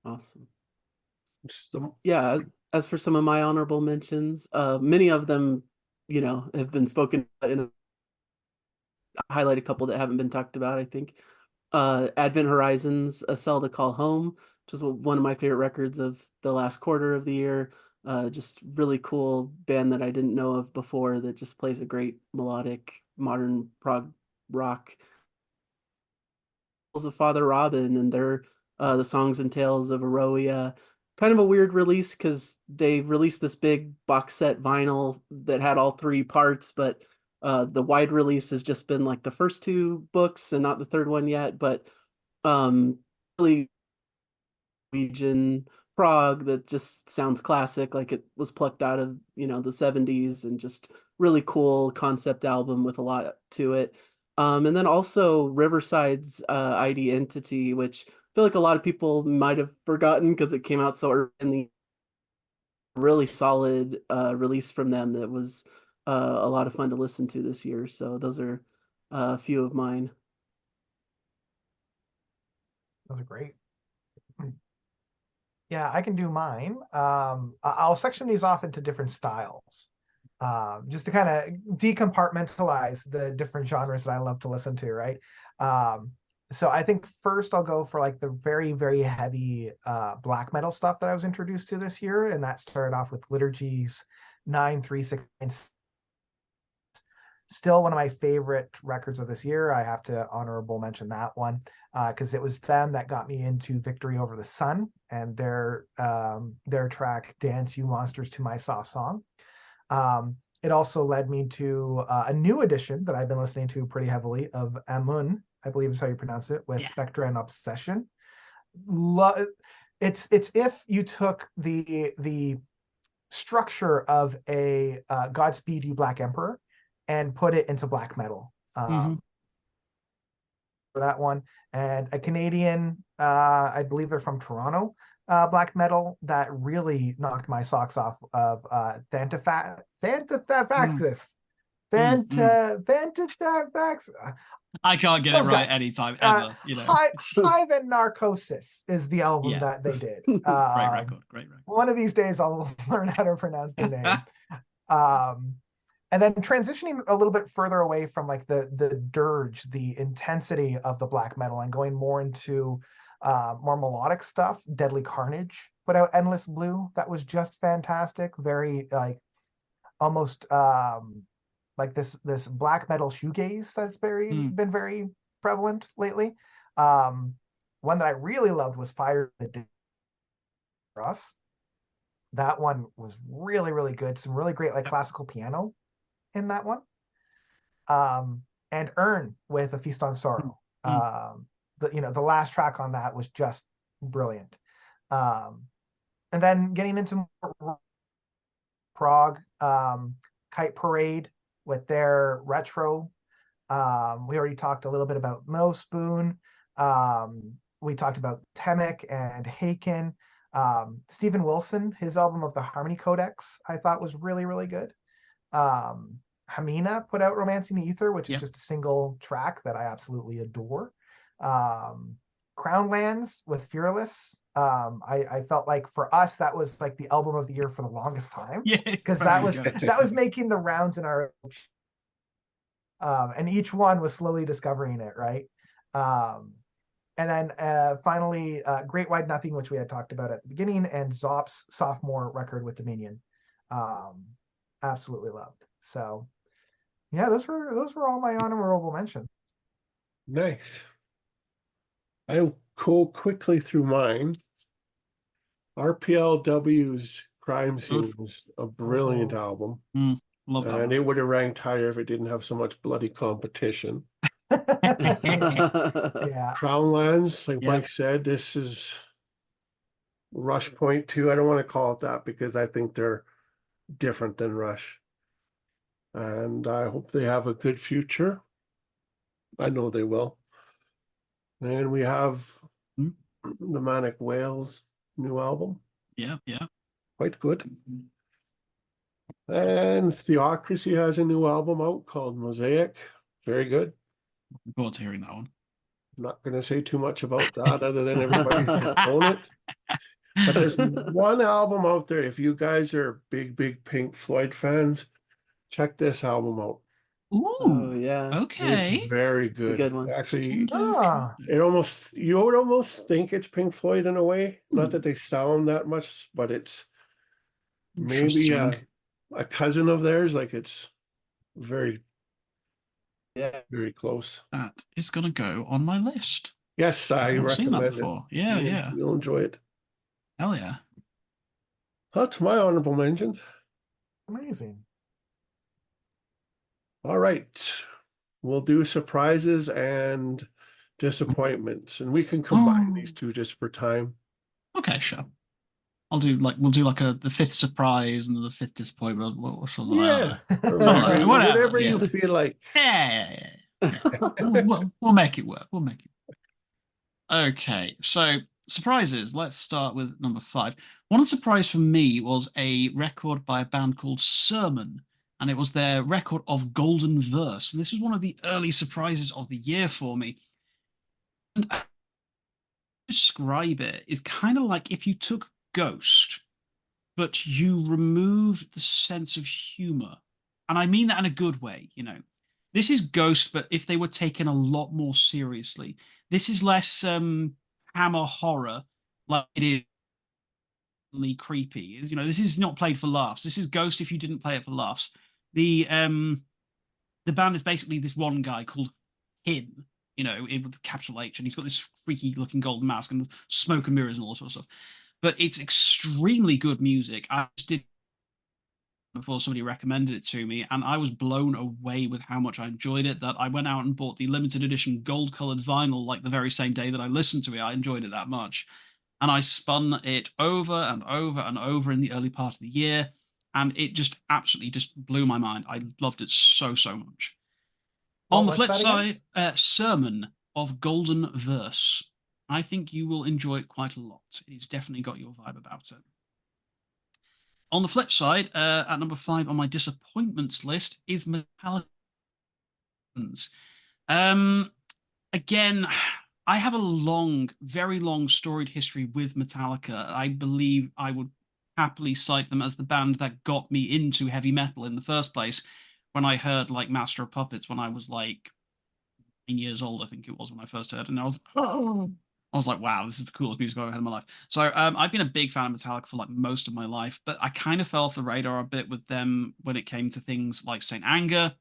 more. Awesome. Just the- Yeah, as for some of my honorable mentions, many of them, have been spoken about, and highlight a couple that haven't been talked about, I think. Advent Horizons, A Cell to Call Home, which was one of my favorite records of the last quarter of the year. Just really cool band that I didn't know of before that just plays a great melodic modern prog rock. Of Father Robin and their the Songs and Tales of Aroia. Kind of a weird release because they released this big box set vinyl that had all three parts, but the wide release has just been like the first two books and not the third one yet. But really Norwegian prog that just sounds classic, like it was plucked out of the 70s, and just really cool concept album with a lot to it. And then also Riverside's ID Entity, which I feel like a lot of people might have forgotten because it came out so early in the really solid release from them that was a lot of fun to listen to this year. So those are a few of mine. Those are great. Yeah, I can do mine. I'll section these off into different styles, just to kind of decompartmentalize the different genres that I love to listen to, right? So I think first I'll go for like the very, very heavy black metal stuff that I was introduced to this year, and that started off with Liturgy's 936. Still one of my favorite records of this year. I have to honorable mention that one because it was them that got me into Victory Over the Sun and their track Dance You Monsters to My Soft Song. It also led me to a new edition that I've been listening to pretty heavily of Amun, I believe is how you pronounce it, with Spectre and Obsession. It's if you took the structure of a Godspeed You Black Emperor and put it into black metal for that one. And a Canadian, I believe they're from Toronto, black metal that really knocked my socks off of Thanthafaxis. Thanthafaxis. I can't get it right anytime, ever. Hive and Narcosis is the album that they did. Great record. One of these days I'll learn how to pronounce the name. And then transitioning a little bit further away from like the dirge, the intensity of the black metal, and going more into more melodic stuff. Deadly Carnage put out Endless Blue. That was just fantastic. Very like almost like this black metal shoegaze that's been very prevalent lately. One that I really loved was Fire the Us. That one was really, really good. Some really great like classical piano in that one. And Earn with A Feast on Sorrow. The last track on that was just brilliant. And then getting into Prog, Kite Parade with their retro. We already talked a little bit about Mo Spoon. We talked about Temek and Haken. Stephen Wilson, his album of the Harmony Codex, I thought was really, really good. Hamina put out Romancing the Ether, which is just a single track that I absolutely adore. Crownlands with Fearless. I felt like for us that was like the album of the year for the longest time. Because that was making the rounds in our and each one was slowly discovering it, right? And then finally, Great Wide Nothing, which we had talked about at the beginning, and Zop's sophomore record with Dominion. Absolutely loved. So yeah, those were all my honorable mentions. Nice. I'll go quickly through mine. RPLW's Crime Scene was a brilliant album. Love that. And it would have ranked higher if it didn't have so much bloody competition. Yeah. Crownlands, like Mike said, this is Rush Point 2. I don't want to call it that because I think they're different than Rush. And I hope they have a good future. I know they will. And we have the Manic Whales new album. Yeah. Quite good. And Theocracy has a new album out called Mosaic. Very good. Looking forward to hearing that one. I'm not going to say too much about that other than everybody should own it. But there's one album out there. If you guys are big Pink Floyd fans, check this album out. Ooh, oh yeah. Okay. It's very good. It's a good one. Actually, you would almost think it's Pink Floyd in a way. Not that they sound that much, but it's maybe a cousin of theirs. Like it's very close. That is gonna go on my list. Yes, I haven't seen that recommend before. it. Yeah. You'll enjoy it. Hell yeah. That's my honorable mentions. Amazing. All right. We'll do surprises and disappointments, and we can combine these two just for time. Okay, sure. We'll do like the fifth surprise and the fifth disappointment or something. Yeah. Whatever. Whatever you feel like. Yeah. We'll make it work. Okay, so surprises. Let's start with number 5. One surprise for me was a record by a band called Sermon, and it was their record of Golden Verse. And this was one of the early surprises of the year for me. And I describe it is kind of like if you took Ghost, but you removed the sense of humor. And I mean that in a good way, This is Ghost, but if they were taken a lot more seriously. This is less hammer horror like it is creepy. This is not played for laughs. This is Ghost if you didn't play it for laughs. The band is basically this one guy called Hin, with the capital H, and he's got this freaky looking golden mask and smoke and mirrors and all sorts of stuff. But it's extremely good music. I just did before somebody recommended it to me, and I was blown away with how much I enjoyed it, that I went out and bought the limited edition gold colored vinyl like the very same day that I listened to it. I enjoyed it that much, and I spun it over and over and over in the early part of the year, and it just absolutely just blew my mind. I loved it so much. On the flip side, Sermon of Golden Verse. I think you will enjoy it quite a lot. It's definitely got your vibe about it. On the flip side, at number 5 on my disappointments list is Metallica. Again, I have a very long storied history with Metallica. I believe I would happily cite them as the band that got me into heavy metal in the first place. When I heard like Master of Puppets when I was like 9 years old, I think it was when I first heard it, and I was like, wow, this is the coolest music I've ever had in my life. So I've been a big fan of Metallica for like most of my life, but I kind of fell off the radar a bit with them when it came to things like Saint Anger.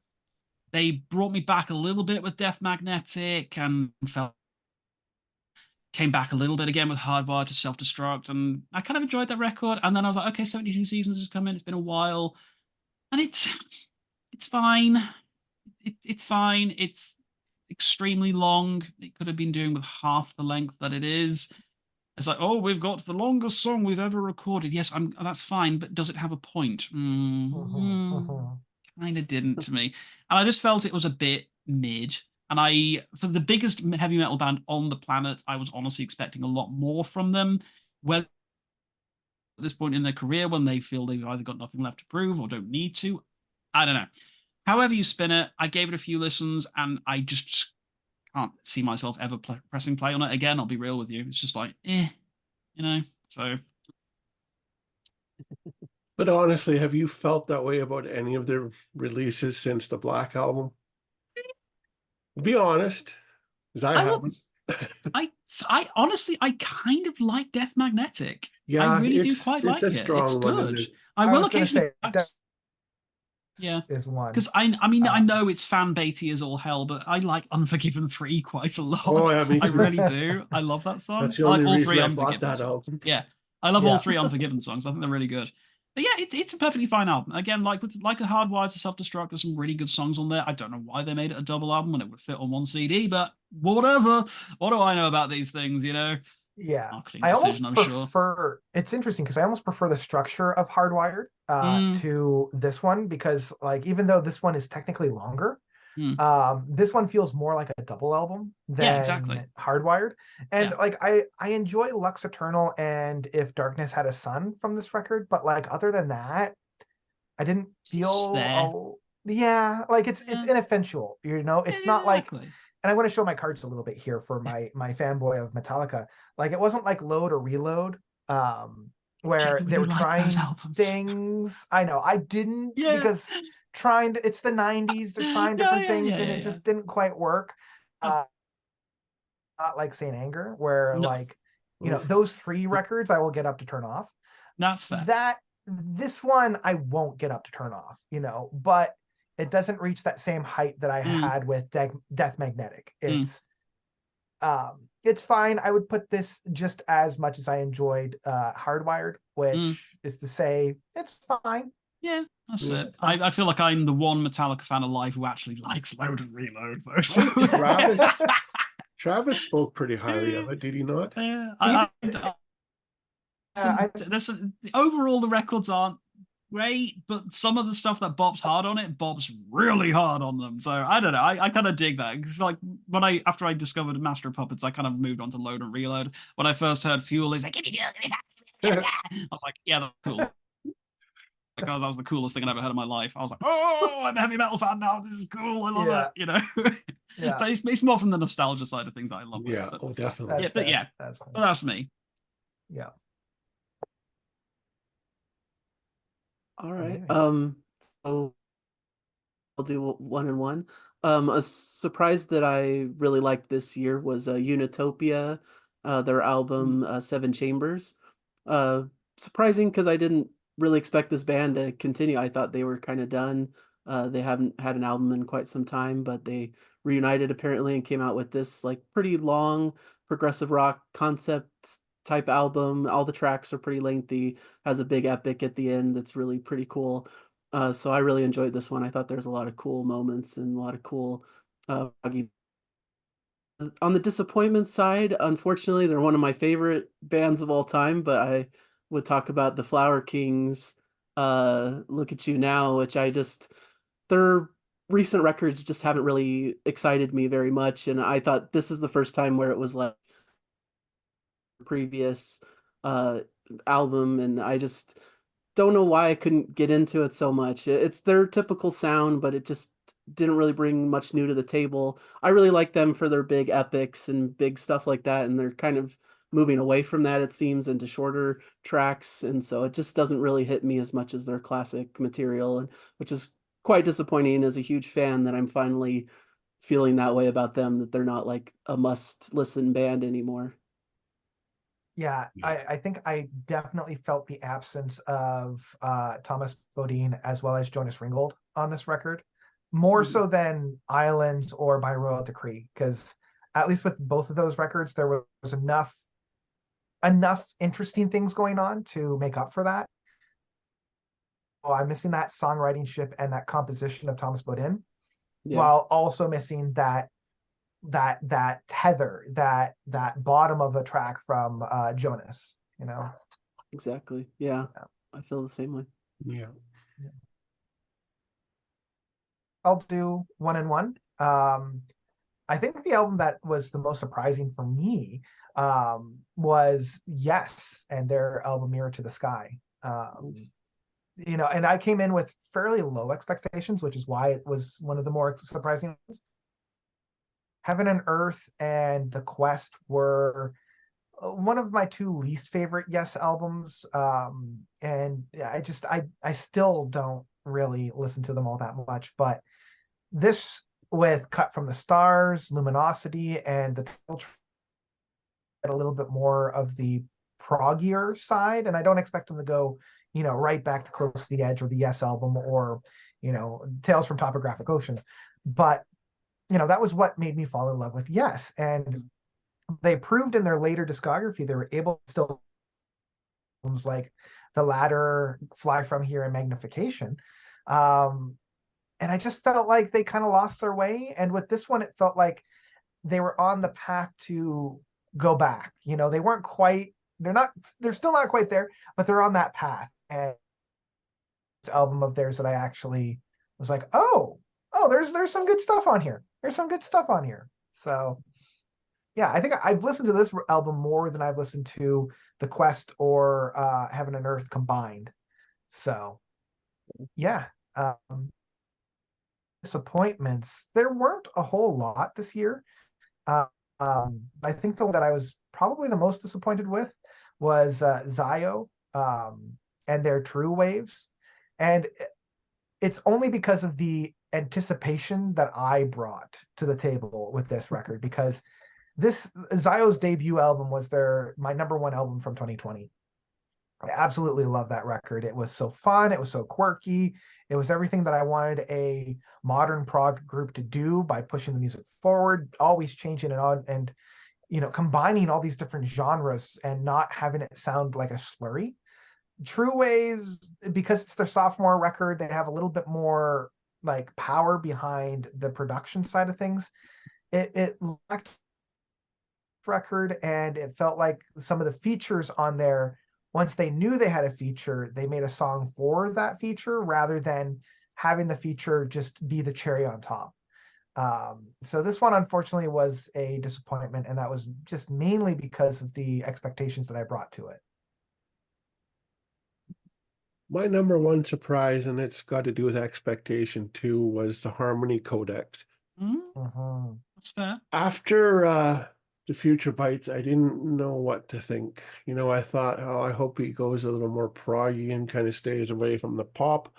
They brought me back a little bit with Death Magnetic and felt came back a little bit again with Hardwired to Self-Destruct, and I kind of enjoyed that record. And then I was like, okay, 72 Seasons has come in. It's been a while, and it's fine. It's fine. It's extremely long. It could have been doing with half the length that it is. It's like, oh, we've got the longest song we've ever recorded. Yes, that's fine, but does it have a point? Kind of didn't to me. And I just felt it was a bit mid. And for the biggest heavy metal band on the planet, I was honestly expecting a lot more from them. Whether at this point in their career, when they feel they've either got nothing left to prove or don't need to, I don't know. However you spin it, I gave it a few listens, and I just can't see myself ever pressing play on it again. I'll be real with you. It's just like, so. But honestly, have you felt that way about any of their releases since the Black Album? Be honest, because I haven't. I honestly, I kind of like Death Magnetic. Yeah, I really do quite like it's a it. strong It's one, good. isn't it? I will occasionally. Yeah, is one because I know it's fan baity as all hell, but I like Unforgiven 3 quite a lot. Oh, yeah, me I too. really do. I love that song. That's the I like only all reason three I bought Unforgiven that songs. album. Yeah, I love all three Unforgiven songs. I think they're really good. But yeah, it's a perfectly fine album. Again, like a Hardwired to Self-Destruct, there's some really good songs on there. I don't know why they made it a double album when it would fit on one CD, but whatever. What do I know about these things, Yeah, Marketing I decision, almost I'm prefer. sure. It's interesting because I almost prefer the structure of Hardwired to this one, because like even though this one is technically longer, this one feels more like a double album than exactly. Hardwired. And like I enjoy Lux Eternal and If Darkness Had a Sun from this record, but like other than that, I didn't feel like it's ineffectual, it's not like. And I want to show my cards a little bit here for my fanboy of Metallica. Like it wasn't like Load or Reload, where they were trying things. I know I didn't because it's the 90s. They're trying different things and it just didn't quite work. Not like Saint Anger, where those 3 records I will get up to turn off. That's fair. This one I won't get up to turn off, but it doesn't reach that same height that I had with Death Magnetic. It's fine. I would put this just as much as I enjoyed Hardwired, which is to say it's fine. Yeah, that's it. I feel like I'm the one Metallica fan alive who actually likes Load and Reload, though. So. Travis spoke pretty highly of it, did he not? Overall, the records aren't great, but some of the stuff that Bob's hard on it, Bob's really hard on them. So I don't know. I kind of dig that because like after I discovered Master of Puppets, I kind of moved on to Load and Reload. When I first heard Fuel, he's like, "Give me Fuel, give me Fuel." I was like, "Yeah, that's cool." Like, oh, that was the coolest thing I'd ever heard in my life. I was like, "Oh, I'm a heavy metal fan now. This is cool. I love it." Yeah. So it's more from the nostalgia side of things that I love. Yeah, definitely. That's me. Yeah. All right. So I'll do one and one. A surprise that I really liked this year was Unitopia, their album Seven Chambers. Surprising because I didn't really expect this band to continue. I thought they were kind of done. They haven't had an album in quite some time, but they reunited apparently and came out with this like pretty long progressive rock concept type album. All the tracks are pretty lengthy, has a big epic at the end that's really pretty cool. So I really enjoyed this one. I thought there's a lot of cool moments and a lot of cool on the disappointment side, unfortunately, they're one of my favorite bands of all time, but I would talk about the Flower Kings, Look at You Now, which their recent records just haven't really excited me very much. And I thought this is the first time where it was like previous album, and I just don't know why I couldn't get into it so much. It's their typical sound, but it just didn't really bring much new to the table. I really like them for their big epics and big stuff like that, and they're kind of moving away from that, it seems, into shorter tracks, and so it just doesn't really hit me as much as their classic material, and which is quite disappointing as a huge fan that I'm finally feeling that way about them, that they're not like a must-listen band anymore. Yeah, I think I definitely felt the absence of Thomas Bodine as well as Jonas Ringgold on this record, more so than Islands or By Royal Decree, because at least with both of those records, there was enough interesting things going on to make up for that. Oh, I'm missing that songwriting ship and that composition of Thomas Bodin, while also missing that tether, that bottom of the track from Jonas, you know. Exactly. Yeah. I feel the same way. Yeah. I'll do one and one. I think the album that was the most surprising for me was Yes and their album Mirror to the Sky. You know, and I came in with fairly low expectations, which is why it was one of the more surprising ones. Heaven and Earth and The Quest were one of my two least favorite Yes albums. And I still don't really listen to them all that much, but this with Cut from the Stars, Luminosity, and the title a little bit more of the proggier side, and I don't expect them to go, you know, right back to Close to the Edge or the Yes album or, you know, Tales from Topographic Oceans. But, you know, that was what made me fall in love with Yes. And they proved in their later discography they were able to still like The Ladder, Fly From Here, and Magnification. And I just felt like they kind of lost their way. And with this one, it felt like they were on the path to go back. You know, they're still not quite there, but they're on that path. And this album of theirs that I actually was like, oh, there's some good stuff on here. There's some good stuff on here. So yeah, I think I've listened to this album more than I've listened to The Quest or Heaven and Earth combined. So yeah. Disappointments, there weren't a whole lot this year. I think the one that I was probably the most disappointed with was Zio and their True Waves, and it's only because of the anticipation that I brought to the table with this record, because this Zio's debut album was my number one album from 2020. I absolutely love that record. It was so fun. It was so quirky. It was everything that I wanted a modern prog group to do by pushing the music forward, always changing it on, and, you know, combining all these different genres and not having it sound like a slurry. True Waves, because it's their sophomore record, they have a little bit more like power behind the production side of things. It lacked record, and it felt like some of the features on there, once they knew they had a feature, they made a song for that feature rather than having the feature just be the cherry on top. So this one, unfortunately, was a disappointment, and that was just mainly because of the expectations that I brought to it. My number one surprise, and it's got to do with expectation too, was the Harmony Codex. That's fair. After the Future Bites, I didn't know what to think. You know, I thought, oh, I hope he goes a little more proggy and kind of stays away from the pop.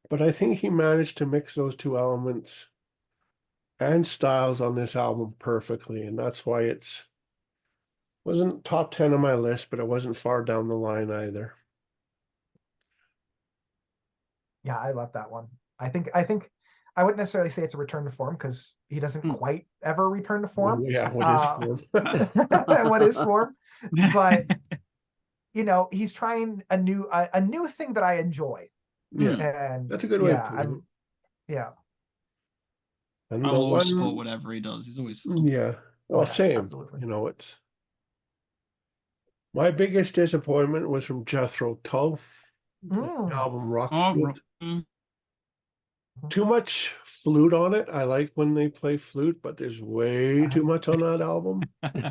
But I think he managed to mix those two elements and styles on this album perfectly, and that's why it wasn't top 10 on my list, but it wasn't far down the line either. Yeah, I love that one. I think I wouldn't necessarily say it's a return to form, because he doesn't quite ever return to form. Yeah, what is form? What is form? But you know, he's trying a new thing that I enjoy. Yeah, and that's a good way of putting it. Yeah. And I the will always one, support whatever he does. He's always fun. yeah, well, Yeah, same. absolutely. You know, it's my biggest disappointment was from Jethro Tull, the album Rockfield. Too much flute on it. I like when they play flute, but there's way too much on that album.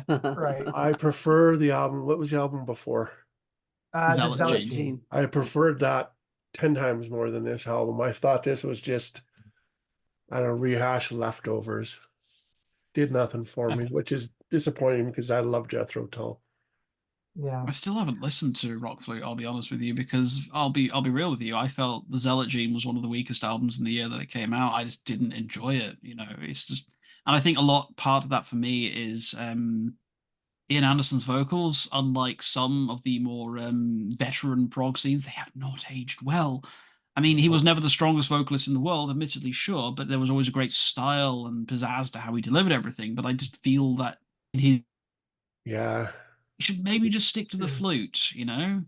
Right. I prefer the album. What was the album before? The Zealot Zealot Gene. Gene. I preferred that 10 times more than this album. I thought this was just, I don't know, rehash leftovers. Did nothing for me, which is disappointing because I love Jethro Tull. Yeah. I still haven't listened to Rock Flute, I'll be honest with you, because I'll be real with you. I felt the Zealot Gene was one of the weakest albums in the year that it came out. I just didn't enjoy it. You know, it's just, and I think part of that for me is Ian Anderson's vocals. Unlike some of the more veteran prog scenes, they have not aged well. I mean, he was never the strongest vocalist in the world, admittedly, sure, but there was always a great style and pizzazz to how he delivered everything. But I just feel that he Yeah. should maybe just stick to the flute, you know?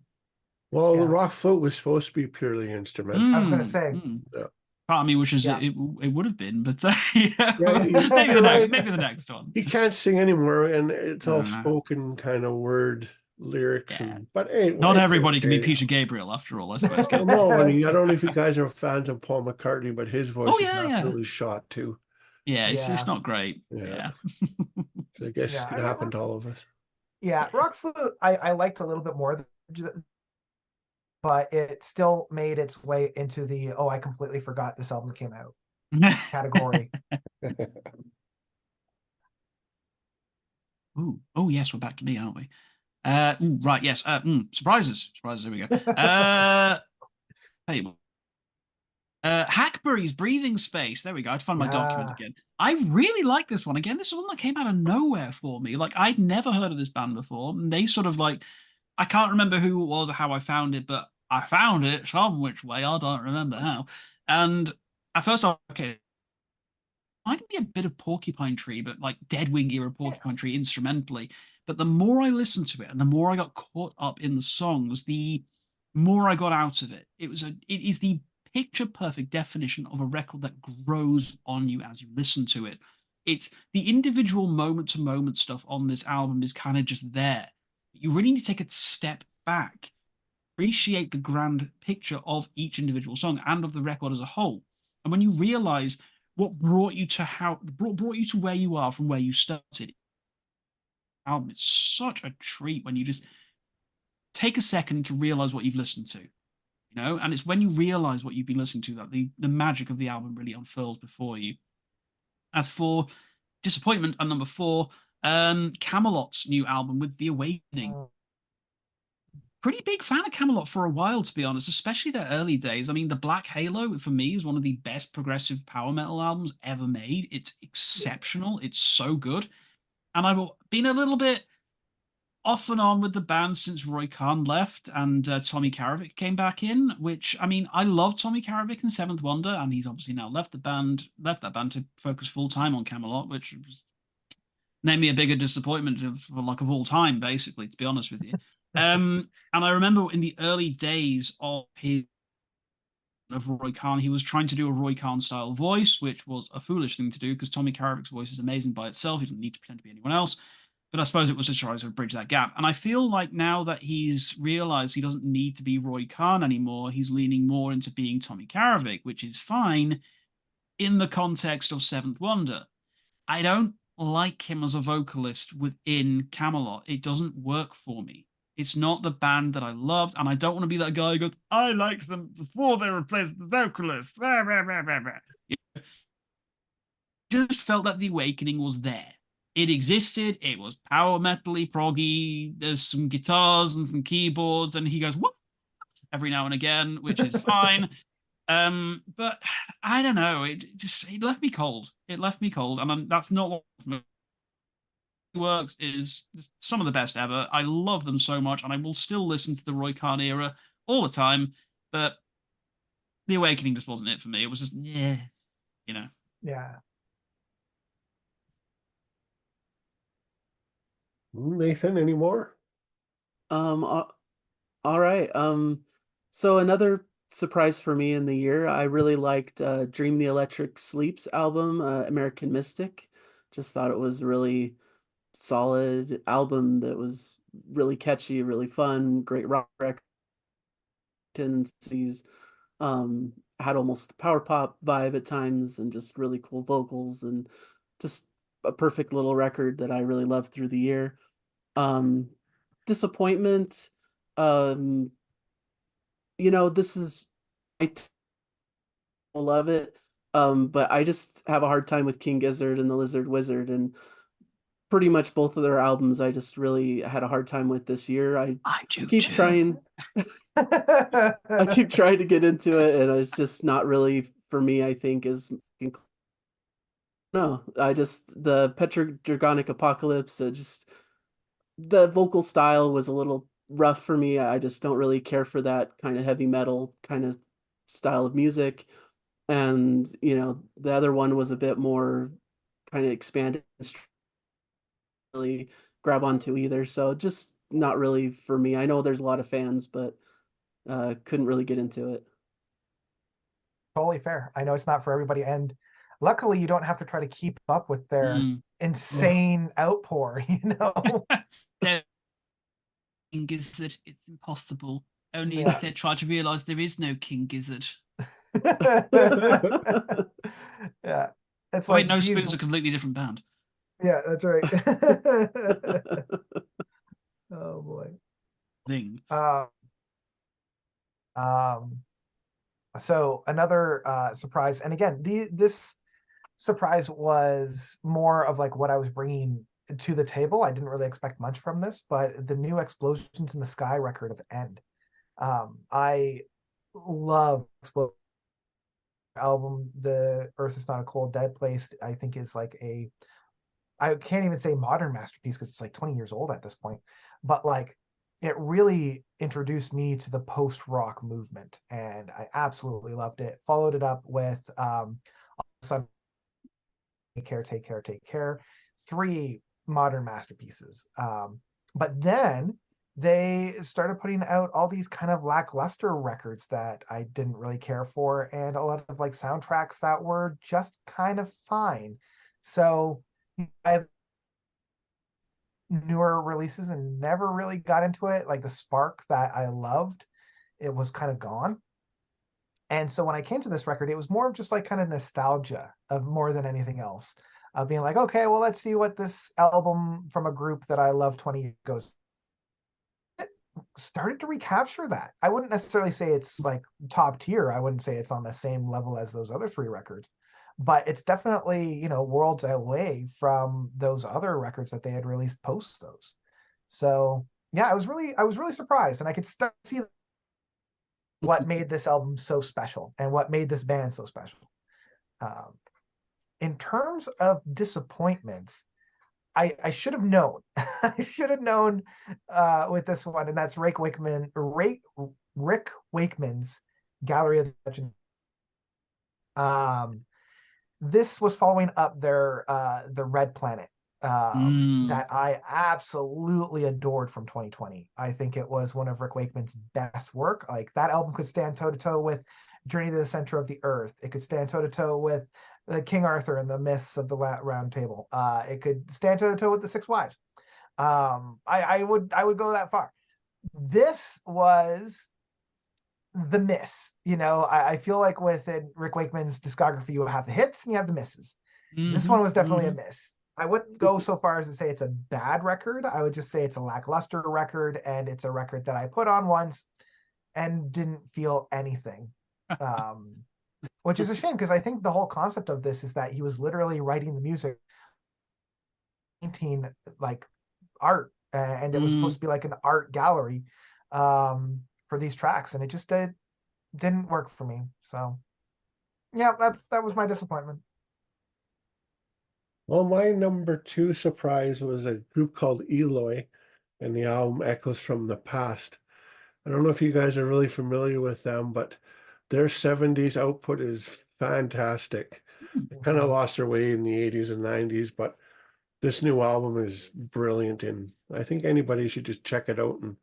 Well, the Yeah. rock flute was supposed to be purely instrumental. I was gonna say. Yeah. Part of me wishes Yeah. it would have been, but Yeah, maybe You're right. maybe the next one. He can't sing anymore, and it's all Uh, spoken kind of word lyrics. Yeah. But hey, Not it's everybody can be okay. Peter Gabriel, after all, I suppose. Well, no, I mean, I don't know if you guys are fans of Paul McCartney, but his voice Oh is yeah, yeah, absolutely shot too. yeah. It's Yeah. not great. Yeah. Yeah. So I guess Yeah, it's gonna happen to all of us. Yeah, rock flute I liked a little bit more, but it still made its way into the I completely forgot this album came out category. Ooh, oh yes, we're back to me, aren't we? Right, yes. Surprises. Here we go. Hey, Hackberry's Breathing Space. There we go. I had to find my document Yeah. again. I really like this one. Again, this is one that came out of nowhere for me. Like, I'd never heard of this band before. And they sort of like, I can't remember who it was or how I found it, but I found it some which way. I don't remember how. And at first I was okay. Might be a bit of Porcupine Tree, but like Deadwing era Porcupine Tree instrumentally. But the more I listened to it and the more I got caught up in the songs, the more I got out of it. It is the picture perfect definition of a record that grows on you as you listen to it. It's the individual moment to moment stuff on this album is kind of just there. You really need to take a step back, appreciate the grand picture of each individual song and of the record as a whole. And when you realize what brought you to brought you to where you are from where you started, album, it's such a treat when you just take a second to realize what you've listened to, you know. And it's when you realize what you've been listening to that the magic of the album really unfurls before you. As for disappointment, at number 4, Camelot's new album with The Awakening. Pretty big fan of Camelot for a while, to be honest, especially their early days. I mean, The Black Halo, for me, is one of the best progressive power metal albums ever made. It's exceptional. It's so good. And I've been a little bit off and on with the band since Roy Khan left and Tommy Karavik came back in, which, I mean, I love Tommy Karavik and Seventh Wonder, and he's obviously now left that band to focus full time on Camelot, which was name me a bigger disappointment of all time, basically, to be honest with you. And I remember in the early days of Roy Khan, he was trying to do a Roy Khan style voice, which was a foolish thing to do because Tommy Karavik's voice is amazing by itself. He doesn't need to pretend to be anyone else. But I suppose it was just trying to bridge that gap. And I feel like now that he's realized he doesn't need to be Roy Khan anymore, he's leaning more into being Tommy Karavik, which is fine in the context of Seventh Wonder. I don't like him as a vocalist within Camelot. It doesn't work for me. It's not the band that I loved, and I don't want to be that guy who goes, I liked them before they replaced the vocalist. Just felt that the awakening was there. It existed. It was power metal-y, proggy. There's some guitars and some keyboards, and he goes, what? Every now and again, which is fine. But I don't know. It left me cold. It left me cold, and that's not what works. Is some of the best ever. I love them so much, and I will still listen to the Roy Khan era all the time. But the Awakening just wasn't it for me. It was just yeah, you know. Yeah. Nathan, any more? All right. So another surprise for me in the year, I really liked Dream the Electric Sleeps album, American Mystic. Just thought it was a really solid album that was really catchy, really fun, great rock record tendencies. Had almost power pop vibe at times and just really cool vocals and just a perfect little record that I really loved through the year. Disappointment, this is I love it. But I just have a hard time with King Gizzard and the Lizard Wizard, and pretty much both of their albums I just really had a hard time with this year. I do keep too. trying I keep trying to get into it, and it's just not really for me, I think, is no, the Petrodragonic Apocalypse, just the vocal style was a little rough for me. I just don't really care for that kind of heavy metal kind of style of music. And, you know, the other one was a bit more kind of expanded, really grab onto either. So just not really for me. I know there's a lot of fans, but couldn't really get into it. Totally fair. I know it's not for everybody, and luckily you don't have to try to keep up with their insane outpour, you know. The King Gizzard, it's impossible. Only Yeah. instead try to realize there is no King Gizzard. Yeah. It's Wait, like, No geez, Spoon's a completely different band. yeah, that's right. Oh boy. Zing. So another surprise, and again, this surprise was more of like what I was bringing to the table. I didn't really expect much from this, but the new Explosions in the Sky record of End. I love Explosion album. The Earth is Not a Cold Dead Place, I think, is like I can't even say modern masterpiece because it's like 20 years old at this point, but like it really introduced me to the post-rock movement, and I absolutely loved it. Followed it up with Take Care, Take Care, Take Care, 3 modern masterpieces. But then they started putting out all these kind of lackluster records that I didn't really care for, and a lot of like soundtracks that were just kind of fine. So I newer releases and never really got into it. Like the spark that I loved, it was kind of gone. And so when I came to this record, it was more of just like kind of nostalgia of more than anything else. Being like, okay, well, let's see what this album from a group that I love 20 years ago started to recapture that. I wouldn't necessarily say it's like top tier. I wouldn't say it's on the same level as those other 3 records, but it's definitely, you know, worlds away from those other records that they had released post those. So yeah, I was really surprised, and I could start to see what made this album so special and what made this band so special. In terms of disappointments, I should have known. I should have known with this one, and that's Rick Wakeman's Gallery of the Legend. This was following up their the Red Planet that I absolutely adored from 2020. I think it was one of Rick Wakeman's best work. Like that album could stand toe to toe with Journey to the Center of the Earth. It could stand toe to toe with King Arthur and the Myths of the Round Table. It could stand toe to toe with the Six Wives. I would go that far. This was the miss. You know, I feel like with Rick Wakeman's discography, you have the hits and you have the misses. This one was definitely a miss. I wouldn't go so far as to say it's a bad record. I would just say it's a lackluster record, and it's a record that I put on once and didn't feel anything. Which is a shame, because I think the whole concept of this is that he was literally writing the music, painting like art, and it was supposed to be like an art gallery for these tracks, and it just didn't work for me. So yeah, that was my disappointment. Well, my number 2 surprise was a group called Eloy, and the album Echoes from the Past. I don't know if you guys are really familiar with them, but their 70s output is fantastic. They kind of lost their way in the 80s and 90s, but this new album is brilliant, and I think anybody should just check it out and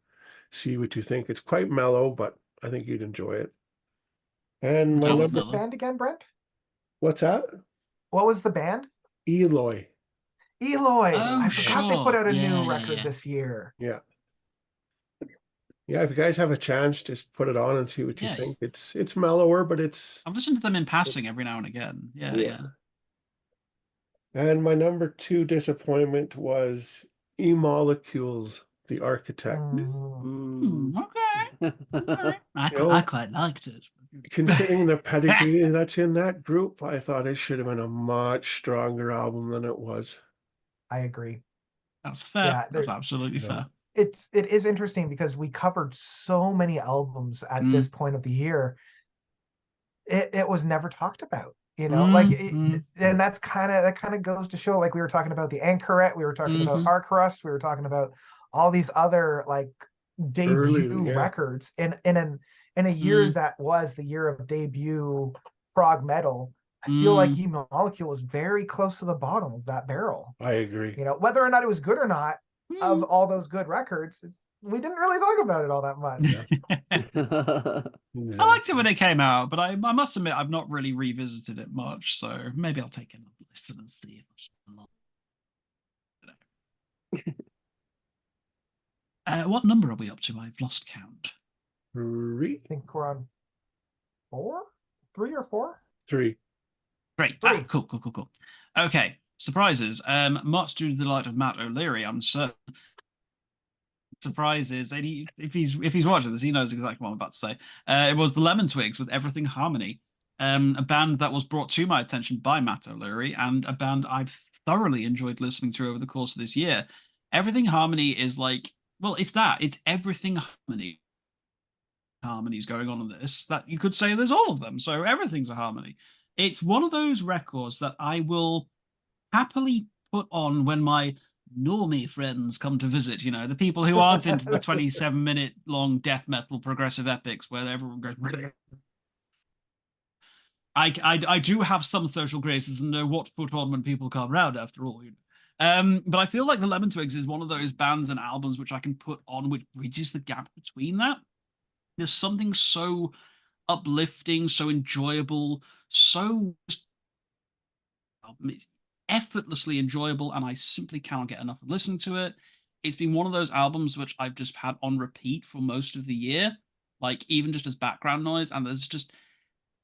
see what you think. It's quite mellow, but I think you'd enjoy it. And my What was number, the band again, Brent? what's that? What was the band? Eloy. Eloy. Oh, I forgot they put out a Yeah, new record yeah. this year. Yeah. Yeah, if you guys have a chance, just put it on and see what you Yeah. think. It's mellower, but it's I've listened to them in passing every now and again. Yeah. And my number 2 disappointment was E Molecules, The Architect. Okay. I You know, I quite liked it. considering the pedigree that's in that group, I thought it should have been a much stronger album than it was. I agree. That's fair. Yeah, That's absolutely Yeah. fair. It is interesting because we covered so many albums at this point of the year. It was never talked about, you know, and that kind of goes to show, like we were talking about the Anchorette, we were talking about Arc Rust, we were talking about all these other like debut yeah. records in a year that was the year of debut prog metal. I feel like E Molecule was very close to the bottom of that barrel. I agree. You know, whether or not it was good or not, of all those good records, we didn't really talk about it all that much. I liked it when it came out, but I must admit I've not really revisited it much. So maybe I'll take another listen and see if it's what number are we up to? I've lost count. 3. I think we're on 3 or 4. 3. Great. 3. Cool. Okay. Surprises. Much to the delight of Matt O'Leary, I'm certain. Surprises. And if he's watching this, he knows exactly what I'm about to say. It was the Lemon Twigs with Everything Harmony, a band that was brought to my attention by Matt O'Leary, and a band I've thoroughly enjoyed listening to over the course of this year. Everything Harmony is like, well, it's Everything harmonies going on in this that you could say there's all of them. So everything's a harmony. It's one of those records that I will happily put on when my normie friends come to visit, you know, the people who aren't into the 27-minute long death metal progressive epics where everyone goes. I do have some social graces and know what to put on when people come around, after all. You know? But I feel like the Lemon Twigs is one of those bands and albums which I can put on which bridges the gap between that. There's something so uplifting, so enjoyable, so it's effortlessly enjoyable, and I simply cannot get enough of listening to it. It's been one of those albums which I've just had on repeat for most of the year, like even just as background noise, and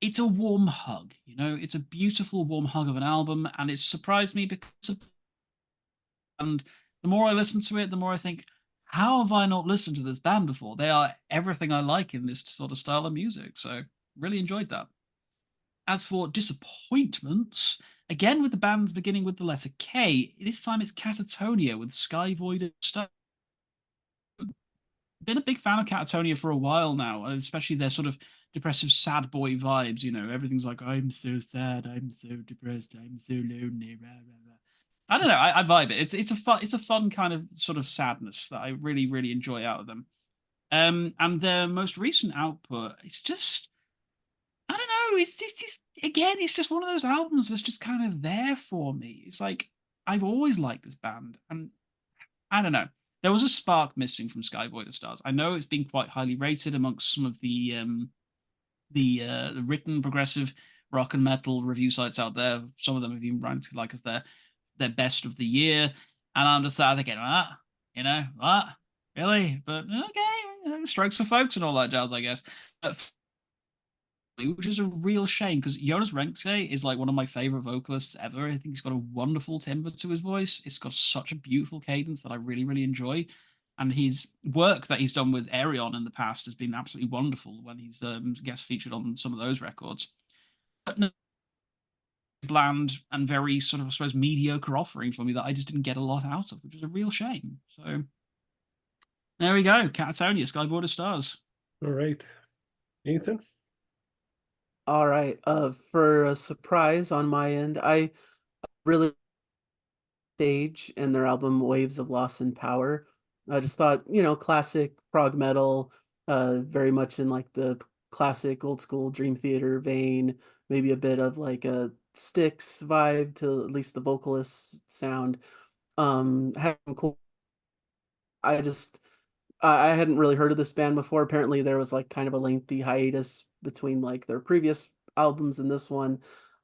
it's a warm hug, you know, it's a beautiful warm hug of an album, and it's surprised me and the more I listen to it, the more I think, how have I not listened to this band before? They are everything I like in this sort of style of music. So really enjoyed that. As for disappointments, again with the bands beginning with the letter K, this time it's Catatonia with Sky Void and Stone. Been a big fan of Catatonia for a while now, especially their sort of depressive sad boy vibes. You know, everything's like, I'm so sad, I'm so depressed, I'm so lonely. Blah, blah, blah. I don't know. I vibe it. It's a fun kind of sort of sadness that I really really enjoy out of them. And their most recent output, it's just I don't know. It's just again, it's just one of those albums that's just kind of there for me. It's like I've always liked this band, and I don't know. There was a spark missing from Sky Void of Stars. I know it's been quite highly rated amongst some of the written progressive rock and metal review sites out there. Some of them have even ranked like as their best of the year. And I'm just thinking, what? You know, what? Really? But okay, strokes for folks and all that jazz, I guess. Which is a real shame because Jonas Renkse is like one of my favorite vocalists ever. I think he's got a wonderful timbre to his voice. It's got such a beautiful cadence that I really, really enjoy. And his work that he's done with Aerion in the past has been absolutely wonderful when he's guest featured on some of those records. But no, bland and very sort of, I suppose, mediocre offering for me that I just didn't get a lot out of, which is a real shame. So there we go. Catatonia, Sky Void of Stars. All right. Nathan? All right. For a surprise on my end, I really Stage and their album Waves of Loss and Power. I just thought, you know, classic prog metal, very much in like the classic old school Dream Theater vein, maybe a bit of like a Styx vibe to at least the vocalist sound. Having cool. I just I hadn't really heard of this band before. Apparently, there was like kind of a lengthy hiatus between like their previous albums and this one.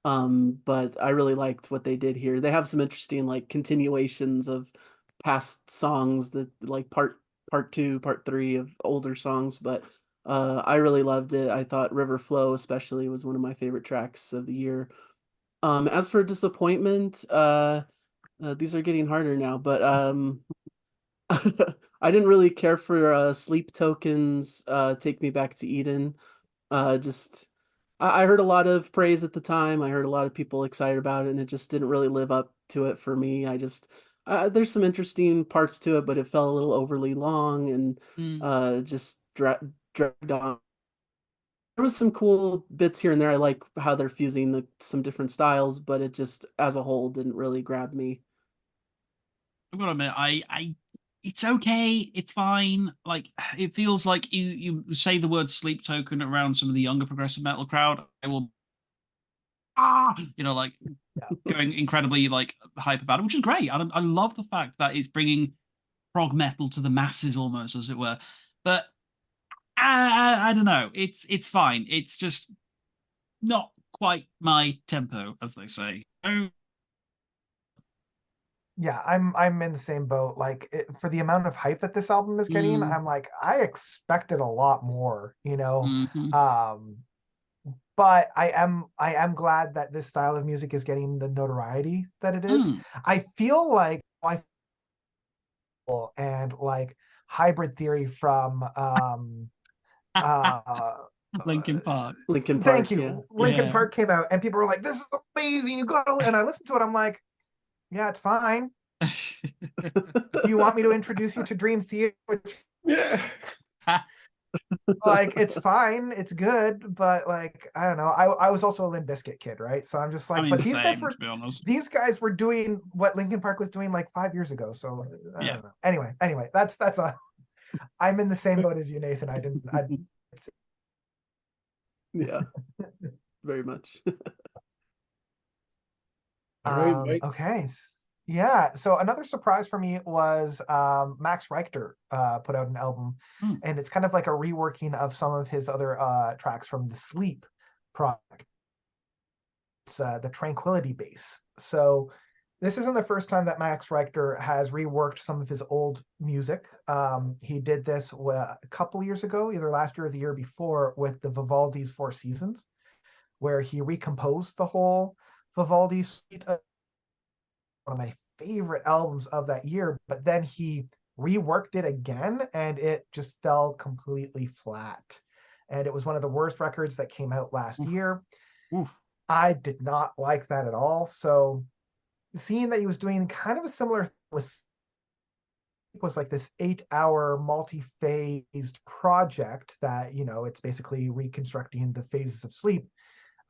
But I really liked what they did here. They have some interesting like continuations of past songs that like part two, part three of older songs, but I really loved it. I thought River Flow especially was one of my favorite tracks of the year. As for disappointment, these are getting harder now, but I didn't really care for Sleep Tokens, Take Me Back to Eden. Just I heard a lot of praise at the time. I heard a lot of people excited about it, and it just didn't really live up to it for me. I just there's some interesting parts to it, but it felt a little overly long and just dragged on. There was some cool bits here and there. I like how they're fusing some different styles, but it just as a whole didn't really grab me. I've got to admit, I it's okay. It's fine. Like, it feels like you say the word Sleep Token around some of the younger progressive metal crowd, I will, like going incredibly like hype about it, which is great. I love the fact that it's bringing prog metal to the masses almost, as it were. But I don't know. It's fine. It's just not quite my tempo, as they say. Yeah, I'm in the same boat. Like for the amount of hype that this album is getting, I'm like, I expected a lot more, you know. Mhm. But I am glad that this style of music is getting the notoriety that it is. Mm. I feel like and like Hybrid Theory from uh Linkin Park. Linkin thank Park, yeah. you. Linkin Yeah. Park came out and people were like, this is amazing. You gotta, and I listened to it, I'm like, yeah, it's fine. Do you want me to introduce you to Dream Theater? Yeah. Like, it's fine, it's good, but like, I don't know. I was also a Limp Bizkit kid, right? So I'm just I like, mean, but these guys same, were to be honest. doing what Linkin Park was doing like 5 years ago. So I Yeah. don't know. Anyway, that's a I'm in the same boat as you, Nathan. I Yeah, very much. All right, Mike. okay. Yeah. So another surprise for me was Max Richter put out an album, Mm. and it's kind of like a reworking of some of his other tracks from the Sleep project. It's the Tranquility Base. So this isn't the first time that Max Richter has reworked some of his old music. He did this a couple years ago, either last year or the year before, with the Vivaldi's Four Seasons, where he recomposed the whole Vivaldi suite, one of my favorite albums of that year, but then he reworked it again and it just fell completely flat. And it was one of the worst records that came out last year. Oof. I did not like that at all. So seeing that he was doing kind of a similar was like this 8-hour multi-phased project that, it's basically reconstructing the phases of sleep.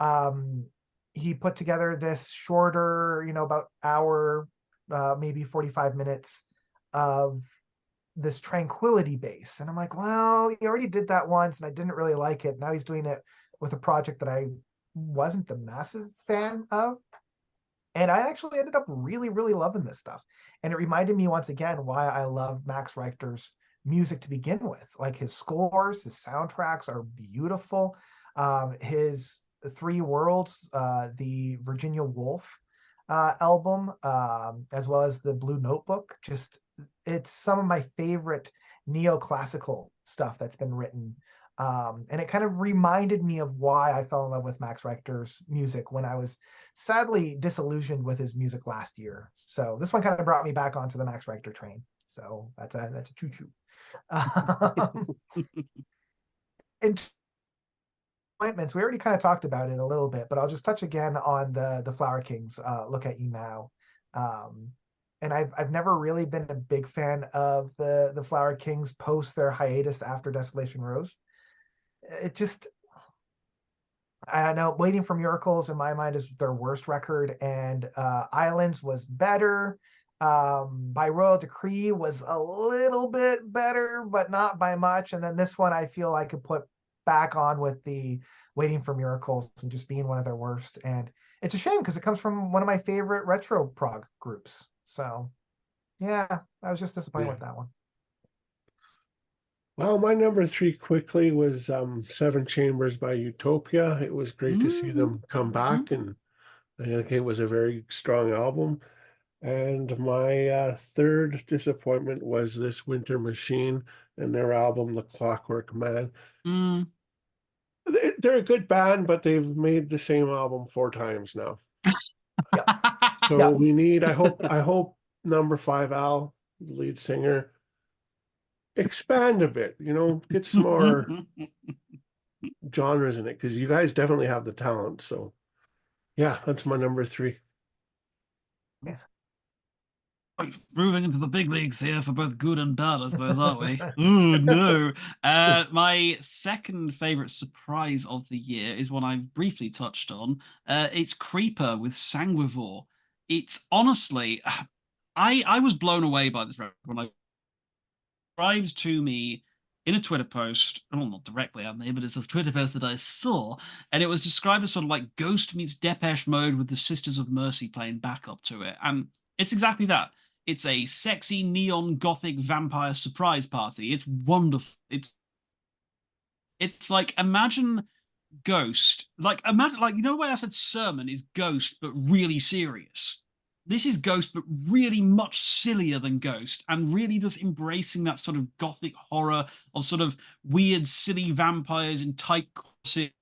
Um, he put together this shorter, about hour, maybe 45 minutes of this Tranquility Base. And I'm like, well, he already did that once and I didn't really like it. Now he's doing it with a project that I wasn't the massive fan of. And I actually ended up really, really loving this stuff. And it reminded me once again why I love Max Richter's music to begin with. Like his scores, his soundtracks are beautiful. His Three Worlds, the Virginia Woolf album, as well as the Blue Notebook, it's some of my favorite neoclassical stuff that's been written. And it kind of reminded me of why I fell in love with Max Richter's music when I was sadly disillusioned with his music last year. So this one kind of brought me back onto the Max Richter train. So that's a choo-choo. In appointments, we already kind of talked about it a little bit, but I'll just touch again on the Flower Kings. Look at You Now. And I've never really been a big fan of the Flower Kings post their hiatus after Desolation Rose. It just, I don't know, Waiting for Miracles in my mind is their worst record, and Islands was better. By Royal Decree was a little bit better, but not by much. And then this one I feel I could put back on with the Waiting for Miracles and just being one of their worst. And it's a shame because it comes from one of my favorite retro prog groups. So yeah, I was just disappointed with that one. Well, my number three quickly was Seven Chambers by Utopia. It was great to see them come back, and I think it was a very strong album. And my third disappointment was this Winter Machine and their album, The Clockwork Man. Mm. They're a good band, but they've made the same album 4 times now. Yeah. So Yeah. we need, I hope number 5 Al, the lead singer, expand a bit, get some more genres in it, because you guys definitely have the talent. So yeah, that's my number 3. Moving into the big leagues here for both good and bad, I suppose, aren't we? Oh no. My second favorite surprise of the year is one I've briefly touched on. It's Creeper with Sanguivore. It's honestly, I was blown away by this record when I described to me in a Twitter post, well, not directly on there, but it's a Twitter post that I saw, and it was described as sort of like Ghost meets Depeche Mode with the Sisters of Mercy playing backup to it, and it's exactly that. It's a sexy neon gothic vampire surprise party. It's wonderful. It's like imagine Ghost, like imagine like you know where I said Sermon is Ghost but really serious. This is Ghost but really much sillier than Ghost, and really just embracing that sort of gothic horror of sort of weird silly vampires in tight corsets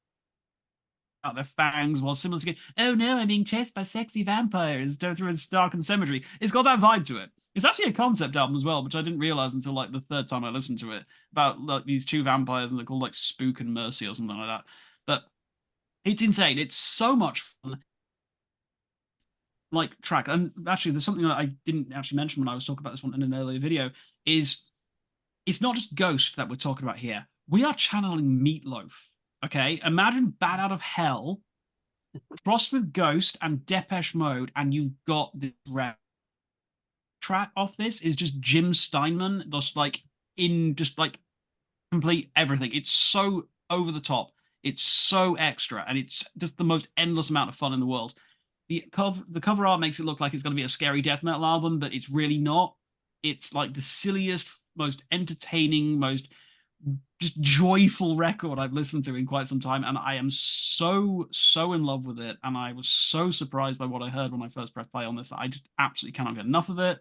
out their fangs while simultaneously going, oh no, I'm being chased by sexy vampires through a darkened cemetery. It's got that vibe to it. It's actually a concept album as well, which I didn't realize until like the third time I listened to it, about like these two vampires, and they're called like Spook and Mercy or something like that. But it's insane. It's so much fun. Like track, and actually, there's something that I didn't actually mention when I was talking about this one in an earlier video. Is it's not just Ghost that we're talking about here. We are channeling Meatloaf. Okay, imagine Bat Out of Hell crossed with Ghost and Depeche Mode, and you've got the track off this is just Jim Steinman, just like complete everything. It's so over the top. It's so extra, and it's just the most endless amount of fun in the world. The cover art makes it look like it's going to be a scary death metal album, but it's really not. It's like the silliest, most entertaining, most just joyful record I've listened to in quite some time, and I am so in love with it. And I was so surprised by what I heard when I first pressed play on this that I just absolutely cannot get enough of it.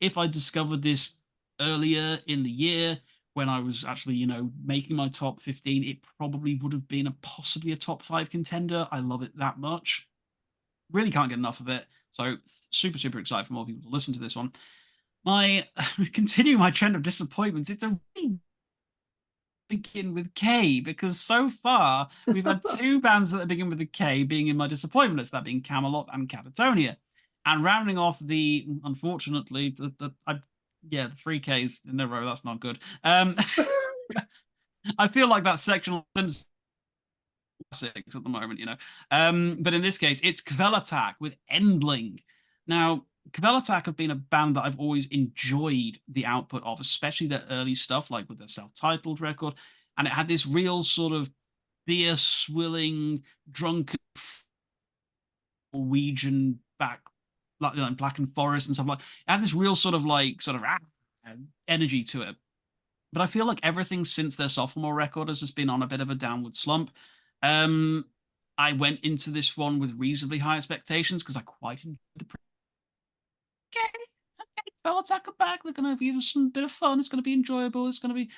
If I discovered this earlier in the year, when I was actually, making my top 15, it probably would have been possibly a top 5 contender. I love it that much. Really can't get enough of it. So super excited for more people to listen to this one. Continuing my trend of disappointments, it's a really begin with K, because so far we've had two bands that begin with a K being in my disappointment list, that being Camelot and Catatonia. And rounding off unfortunately, the 3 Ks in a row, that's not good. I feel like that section classics at the moment, but in this case, it's Kvelertak with Endling. Now, Kvelertak have been a band that I've always enjoyed the output of, especially their early stuff, like with their self-titled record, and it had this real sort of beer swilling, drunken Norwegian like Blackened Forest and stuff like. It had this real sort of energy to it. But I feel like everything since their sophomore record has just been on a bit of a downward slump. I went into this one with reasonably high expectations because I quite enjoyed the. Okay, Kvelertak are back. They're going to give us some bit of fun. It's going to be enjoyable. It's going to be.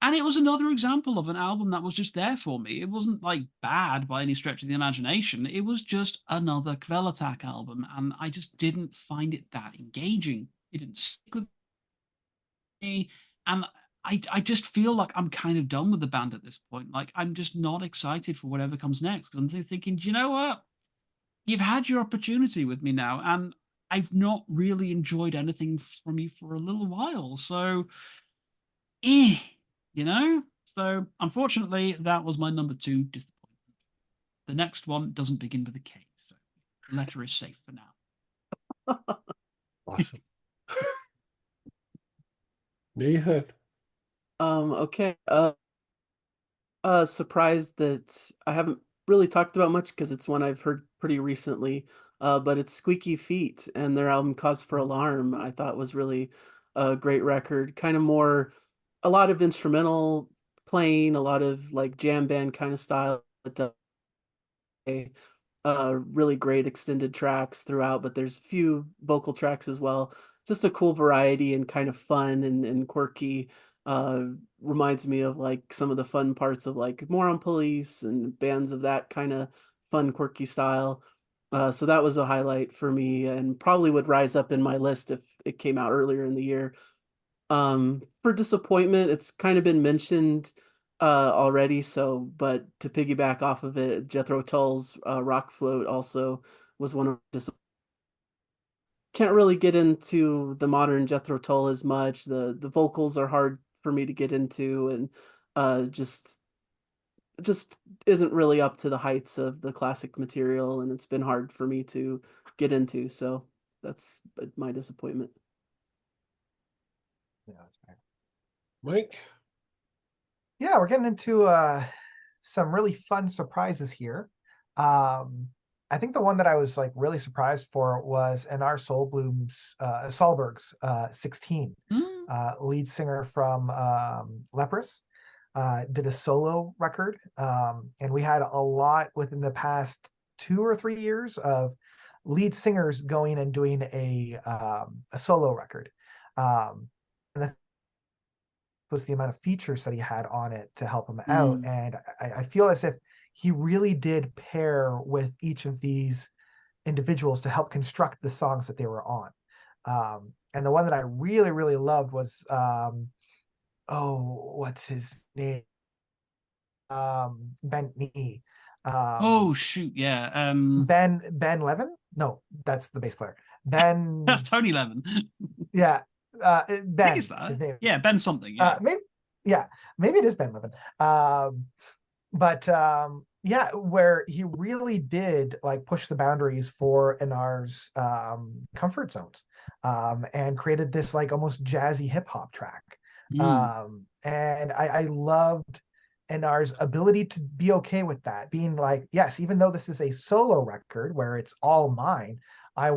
And it was another example of an album that was just there for me. It wasn't like bad by any stretch of the imagination. It was just another Kvelertak album, and I just didn't find it that engaging. It didn't stick with me, and I just feel like I'm kind of done with the band at this point. Like, I'm just not excited for whatever comes next, because I'm thinking, do you know what? You've had your opportunity with me now, and I've not really enjoyed anything from you for a little while. So, eh. So unfortunately, that was my number 2 disappointment. The next one doesn't begin with a K, so the letter is safe for now. Awesome. Nathan. Okay. Surprised that I haven't really talked about much because it's one I've heard pretty recently. But it's Squeaky Feet, and their album Cause for Alarm I thought was really a great record. Kind of more, a lot of instrumental playing, a lot of like jam band kind of style. But really great extended tracks throughout, but there's few vocal tracks as well. Just a cool variety and kind of fun and quirky. Reminds me of like some of the fun parts of like Moron Police and bands of that kind of fun, quirky style. So that was a highlight for me, and probably would rise up in my list if it came out earlier in the year. For disappointment, it's kind of been mentioned already, so but to piggyback off of it, Jethro Tull's Rock Float also was one of can't really get into the modern Jethro Tull as much. The vocals are hard for me to get into, and just isn't really up to the heights of the classic material, and it's been hard for me to get into. So that's my disappointment. Yeah, that's fair. Mike? Yeah, we're getting into some really fun surprises here. I think the one that I was like really surprised for was N.R. Solberg's 16, Mm. lead singer from Leprous, did a solo record. And we had a lot within the past 2 or 3 years of lead singers going and doing a solo record. And the was the amount of features that he had on it to help him out. Mm. And I feel as if he really did pair with each of these individuals to help construct the songs that they were on. And the one that I really, really loved was, what's his name? Ben Nee. Oh shoot, yeah. Ben Levin? No, that's the bass player. Ben, That's Tony Levin. yeah, I think it's Ben, that. his name. Yeah, Ben something. Yeah. Maybe, yeah, maybe it is Ben Levin. But yeah, where he really did like push the boundaries for Inar's comfort zones, and created this like almost jazzy hip hop track. Mm. And I loved Inar's ability to be okay with that, being like, yes, even though this is a solo record where it's all mine, I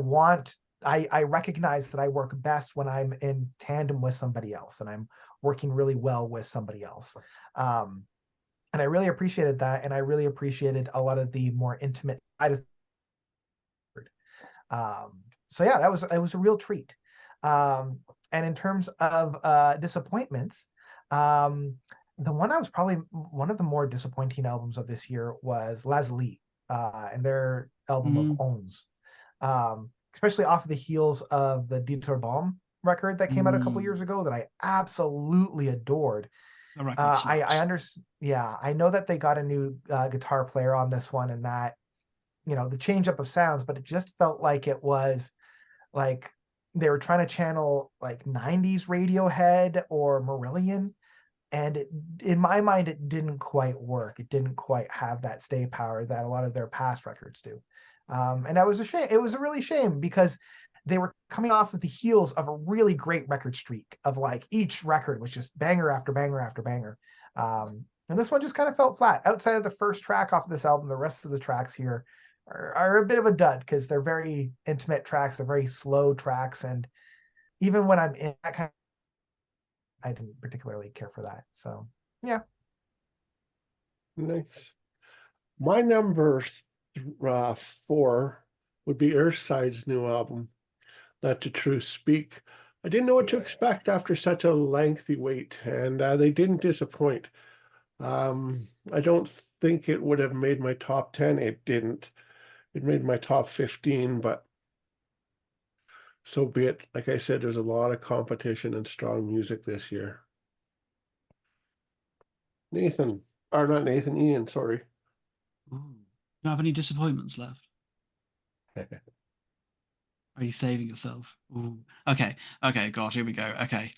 recognize that I work best when I'm in tandem with somebody else and I'm working really well with somebody else. And I really appreciated that, and I really appreciated a lot of the more intimate side of so yeah, it was a real treat. And in terms of disappointments, the one I was probably one of the more disappointing albums of this year was Lazuli, and their album of Mm. Ons, especially off of the heels of the Dieter Baum record that came out a couple years ago that I absolutely adored. The record slaps. I understand. Yeah, I know that they got a new guitar player on this one, and that the change up of sounds, but it just felt like it was like they were trying to channel like 90s Radiohead or Marillion, and in my mind it didn't quite work. It didn't quite have that stay power that a lot of their past records do. And that was a shame. It was a really shame because they were coming off of the heels of a really great record streak of like each record was just banger after banger after banger. And this one just kind of felt flat. Outside of the first track off of this album, the rest of the tracks here are a bit of a dud because they're very intimate tracks, they're very slow tracks, and even when I'm in that kind of, I didn't particularly care for that. So yeah. Nice. My number 4 would be Earthside's new album, Let the Truth Speak. I didn't know what to expect after such a lengthy wait, and they didn't disappoint. I don't think it would have made my top 10. It didn't. It made my top 15, but so be it. Like I said, there's a lot of competition and strong music this year. Nathan, or not Nathan, Ian, sorry. Ooh. Don't have any disappointments left. Are you saving yourself? Ooh. Okay. Okay. Gosh, here we go. Okay.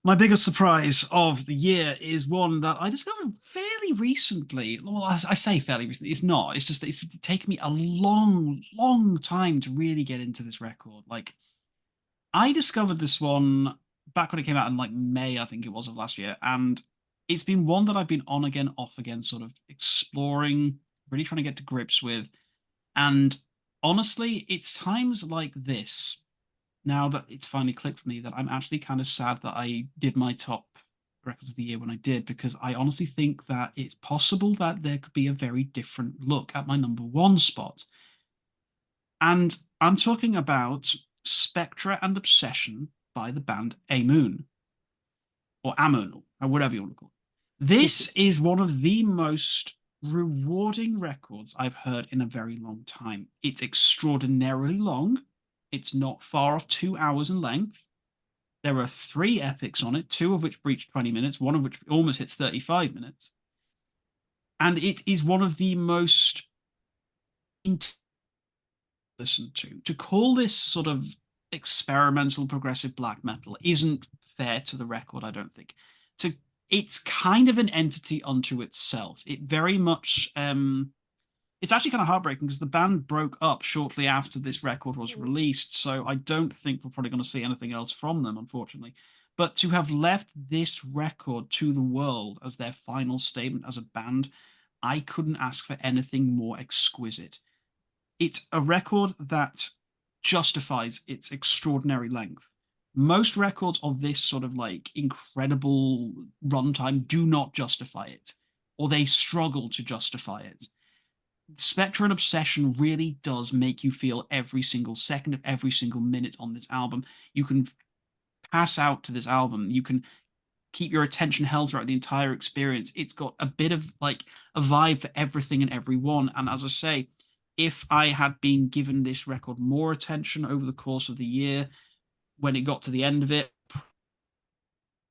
My biggest surprise of the year is one that I discovered fairly recently. Well, I say fairly recently. It's not. It's just that it's taken me a long, long time to really get into this record. Like, I discovered this one back when it came out in like May, I think it was, of last year. And it's been one that I've been on again, off again, sort of exploring, really trying to get to grips with. And honestly, it's times like this, now that it's finally clicked for me, that I'm actually kind of sad that I did my top records of the year when I did, because I honestly think that it's possible that there could be a very different look at my number 1 spot. And I'm talking about Spectra and Obsession by the band Amoon, or Amoon, or whatever you want to call it. This is one of the most rewarding records I've heard in a very long time. It's extraordinarily long. It's not far off 2 hours in length. There are 3 epics on it, 2 of which breach 20 minutes, one of which almost hits 35 minutes. And it is one of the most listen to. To call this sort of experimental progressive black metal isn't fair to the record, I don't think. It's kind of an entity unto itself. It very much it's actually kind of heartbreaking because the band broke up shortly after this record was released, so I don't think we're probably going to see anything else from them, unfortunately. But to have left this record to the world as their final statement as a band, I couldn't ask for anything more exquisite. It's a record that justifies its extraordinary length. Most records of this sort of like incredible runtime do not justify it, or they struggle to justify it. Spectre and Obsession really does make you feel every single second of every single minute on this album. You can pass out to this album. You can keep your attention held throughout the entire experience. It's got a bit of like a vibe for everything and everyone. And as I say, if I had been given this record more attention over the course of the year, when it got to the end of it,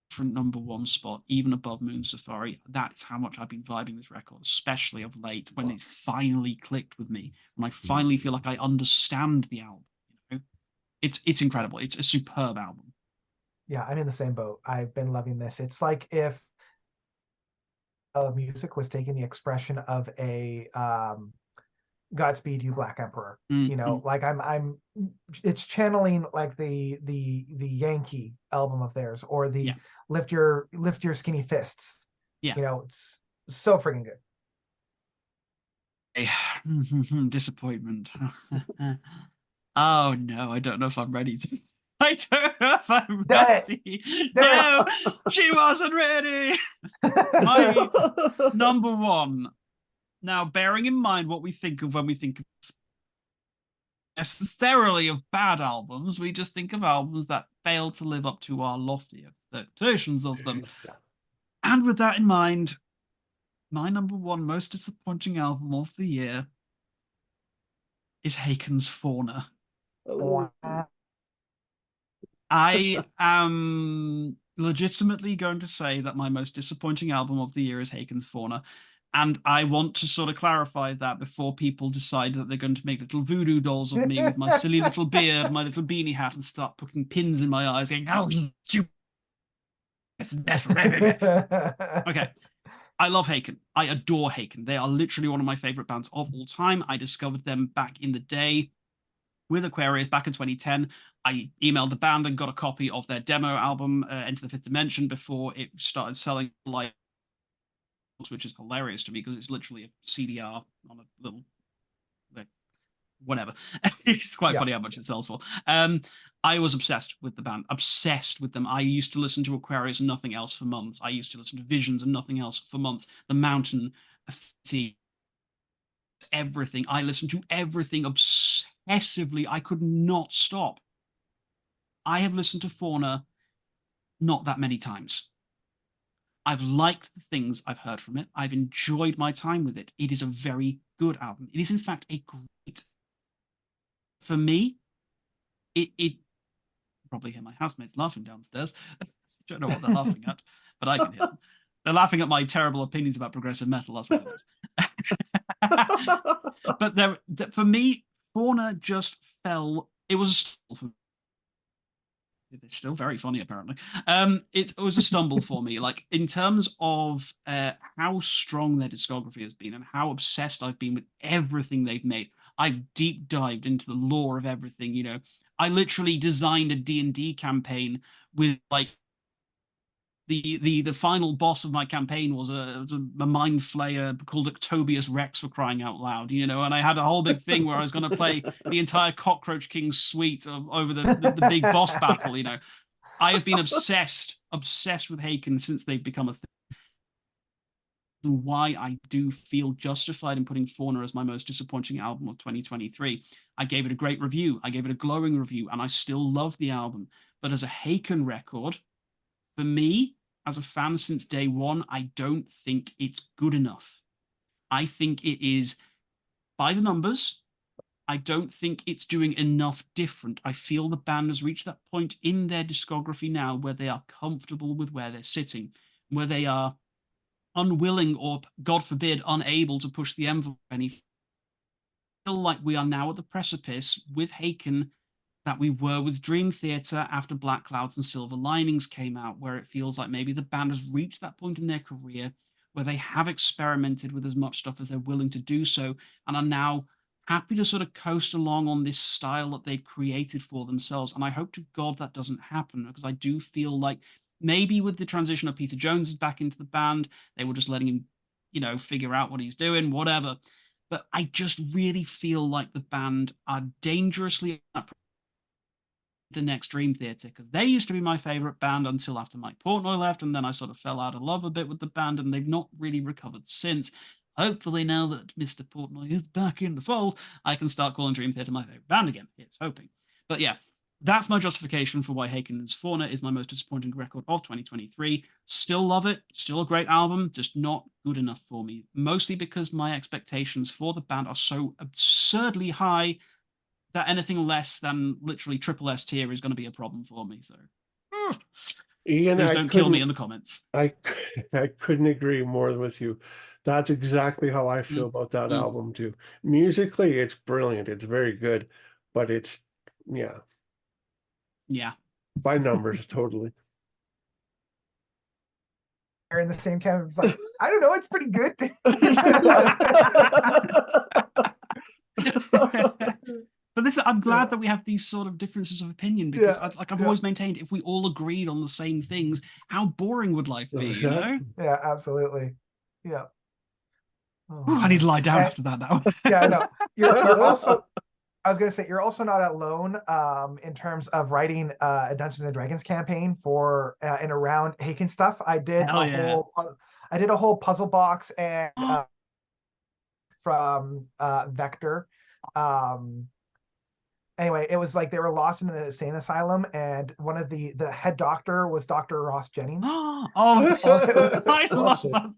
different number one spot, even above Moon Safari. That's how much I've been vibing this record, especially of late, when it's finally clicked with me, when I finally feel like I understand the album. You know, it's incredible. It's a superb album. Yeah, I'm in the same boat. I've been loving this. It's like if music was taking the expression of a Godspeed You Black Emperor. You know, like it's channeling like the Yankee album of theirs, or the Lift Your Skinny Fists. Yeah. You know, it's so freaking good. Disappointment. Oh no, I don't know if I'm ready to. I don't know if I'm ready. No, she wasn't ready. My number one. Now, bearing in mind what we think of when we think of necessarily of bad albums, we just think of albums that fail to live up to our lofty expectations of them. And with that in mind, my number one most disappointing album of the year is Haken's Fauna. Oh. I am legitimately going to say that my most disappointing album of the year is Haken's Fauna. And I want to sort of clarify that before people decide that they're going to make little voodoo dolls of me with my silly little beard, my little beanie hat, and start putting pins in my eyes, going, "Oh, it's definitely." Okay. I love Haken. I adore Haken. They are literally one of my favorite bands of all time. I discovered them back in the day with Aquarius back in 2010. I emailed the band and got a copy of their demo album, Enter the Fifth Dimension, before it started selling like, which is hilarious to me because it's literally a CDR on a little, whatever. It's quite funny how much it sells for. I was obsessed with the band, obsessed with them. I used to listen to Aquarius and nothing else for months. I used to listen to Visions and nothing else for months. The Mountain, Affinity, everything. I listened to everything obsessively. I could not stop. I have listened to Fauna not that many times. I've liked the things I've heard from it. I've enjoyed my time with it. It is a very good album. It is, in fact, a great. For me, it probably hear my housemates laughing downstairs. I don't know what they're laughing at, but I can hear them. They're laughing at my terrible opinions about progressive metal. That's what it is. But for me, Fauna just fell. It was They're still very funny, apparently. It was a stumble for me, like in terms of how strong their discography has been and how obsessed I've been with everything they've made. I've deep dived into the lore of everything. You know, I literally designed a D&D campaign with like the final boss of my campaign was a mind flayer called Octobius Rex, for crying out loud, you know, and I had a whole big thing where I was going to play the entire Cockroach King suite over the big boss battle, you know. I have been obsessed with Haken since they've become a thing. Why I do feel justified in putting Fauna as my most disappointing album of 2023. I gave it a great review. I gave it a glowing review, and I still love the album. But as a Haken record, for me, as a fan since day one, I don't think it's good enough. I think it is by the numbers. I don't think it's doing enough different. I feel the band has reached that point in their discography now where they are comfortable with where they're sitting, where they are unwilling or, God forbid, unable to push the envelope any. I feel like we are now at the precipice with Haken that we were with Dream Theater after Black Clouds and Silver Linings came out, where it feels like maybe the band has reached that point in their career where they have experimented with as much stuff as they're willing to do so and are now happy to sort of coast along on this style that they've created for themselves. And I hope to God that doesn't happen, because I do feel like maybe with the transition of Peter Jones back into the band, they were just letting him, figure out what he's doing, whatever. But I just really feel like the band are dangerously up the next Dream Theater, because they used to be my favorite band until after Mike Portnoy left, and then I sort of fell out of love a bit with the band, and they've not really recovered since. Hopefully, now that Mr. Portnoy is back in the fold, I can start calling Dream Theater my favorite band again. Here's hoping. But yeah, that's my justification for why Haken's Fauna is my most disappointing record of 2023. Still love it. Still a great album, just not good enough for me. Mostly because my expectations for the band are so absurdly high that anything less than literally triple S tier is going to be a problem for me. So, Ian, please don't kill me in the comments. I couldn't agree more with you. That's exactly how I feel about that Mm. album too. Musically, it's brilliant. It's very good, but it's Yeah. by numbers totally. They're in the same camp. It's like, I don't know, it's pretty good. But listen, I'm glad that we have these sort of differences of opinion, because I've always maintained, if we all agreed on the same things, how boring would life be, you know? Yeah, absolutely. Yeah. Oh, Ooh, I need to lie down after that now. Yeah, I know. You're also, I was gonna say, you're also not alone in terms of writing a Dungeons and Dragons campaign for and around Haken stuff. I did a whole puzzle box and from Vector. Anyway, it was like they were lost in an insane asylum, and one of the head doctor was Dr. Ross Jennings. I love that.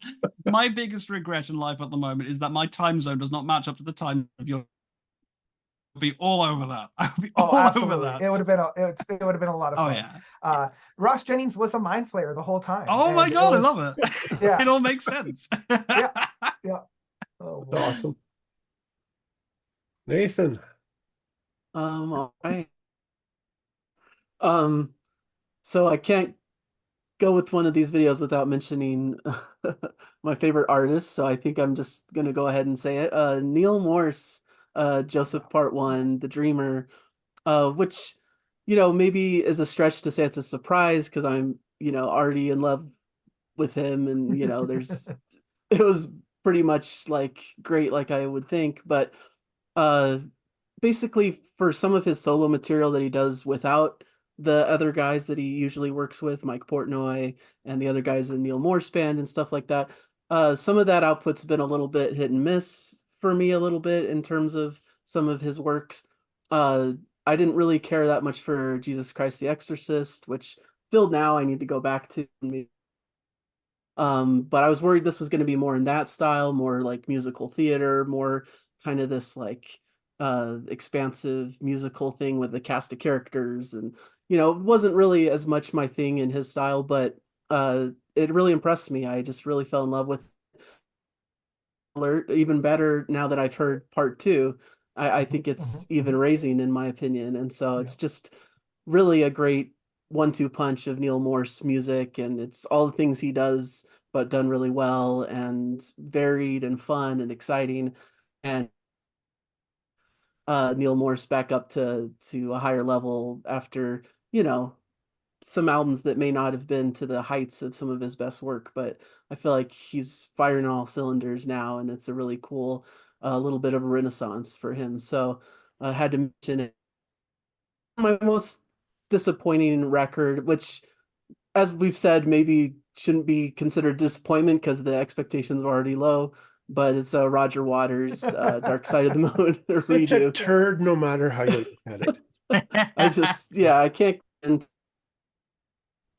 My biggest regret in life at the moment is that my time zone does not match up to the time of your. Be all over that. I would be all over that. It would have been a lot of fun. Yeah. Ross Jennings was a mind flayer the whole time. Oh my God, I love it. Yeah. It all makes sense. Yeah. Oh, That's awesome. Nathan. All right. So I can't go with one of these videos without mentioning my favorite artist, so I think I'm just gonna go ahead and say it. Neil Morse, Joseph Part 1, The Dreamer, which, maybe is a stretch to say it's a surprise, because I'm, already in love with him, and it was pretty much like great, like I would think, but basically for some of his solo material that he does without the other guys that he usually works with, Mike Portnoy and the other guys in Neil Morse band and stuff like that, some of that output's been a little bit hit and miss for me a little bit in terms of some of his works. I didn't really care that much for Jesus Christ the Exorcist, which Phil now I need to go back to. But I was worried this was going to be more in that style, more like musical theater, more kind of this like expansive musical thing with the cast of characters, and it wasn't really as much my thing in his style, but it really impressed me. I just really fell in love with it. Even better now that I've heard part 2. I think it's even raising in my opinion, and so it's just really a great 1-2 punch of Neil Morse music, and it's all the things he does but done really well and varied and fun and exciting, and Neil Morse back up to a higher level after some albums that may not have been to the heights of some of his best work, but I feel like he's firing all cylinders now, and it's a really cool little bit of a renaissance for him. So I had to mention it. My most disappointing record, which, as we've said, maybe shouldn't be considered disappointment because the expectations were already low, but it's Roger Waters' Dark Side of the Moon redo. It's a turd no matter how you look at it. I can't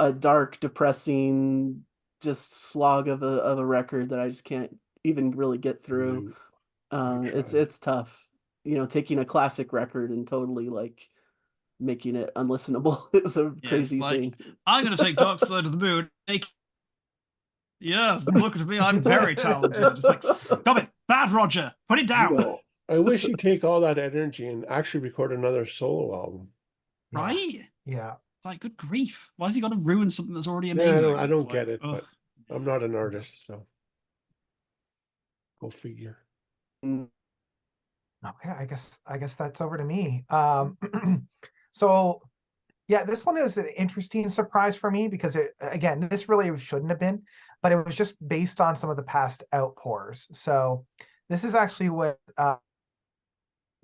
a dark, depressing, just slog of a record that I just can't even really get through. It's tough, taking a classic record and totally like making it unlistenable. It's a crazy thing. I'm gonna take Dark Side of the Moon. Yes, look at me, I'm very talented. Just like, stop it, bad Roger, put it down. I wish you'd take all that energy and actually record another solo album. Right? Yeah. It's like, good grief. Why has he got to ruin something that's already amazing? Yeah, I don't get it, but I'm not an artist, so go figure. Okay, I guess that's over to me. So yeah, this one is an interesting surprise for me because again, this really shouldn't have been, but it was just based on some of the past outpours. So this is actually what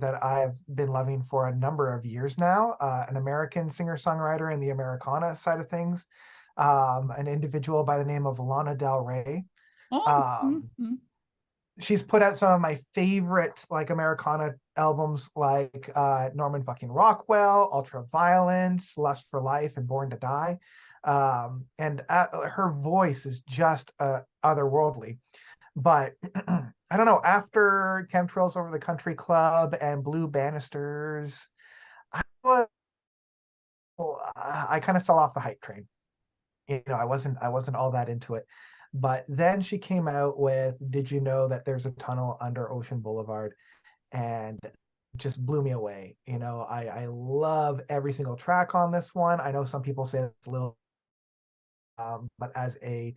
that I've been loving for a number of years now. An American singer-songwriter in the Americana side of things, an individual by the name of Lana Del Rey. Oh, Um, she's put out some of my favorite like Americana albums, like Norman fucking Rockwell, Ultraviolence, Lust for Life, and Born to Die. And her voice is just otherworldly. But I don't know, after Chemtrails Over the Country Club and Blue Banisters, I kind of fell off the hype train. I wasn't all that into it. But then she came out with Did You Know That There's a Tunnel Under Ocean Boulevard? And just blew me away. I love every single track on this one. I know some people say it's a little, but as a,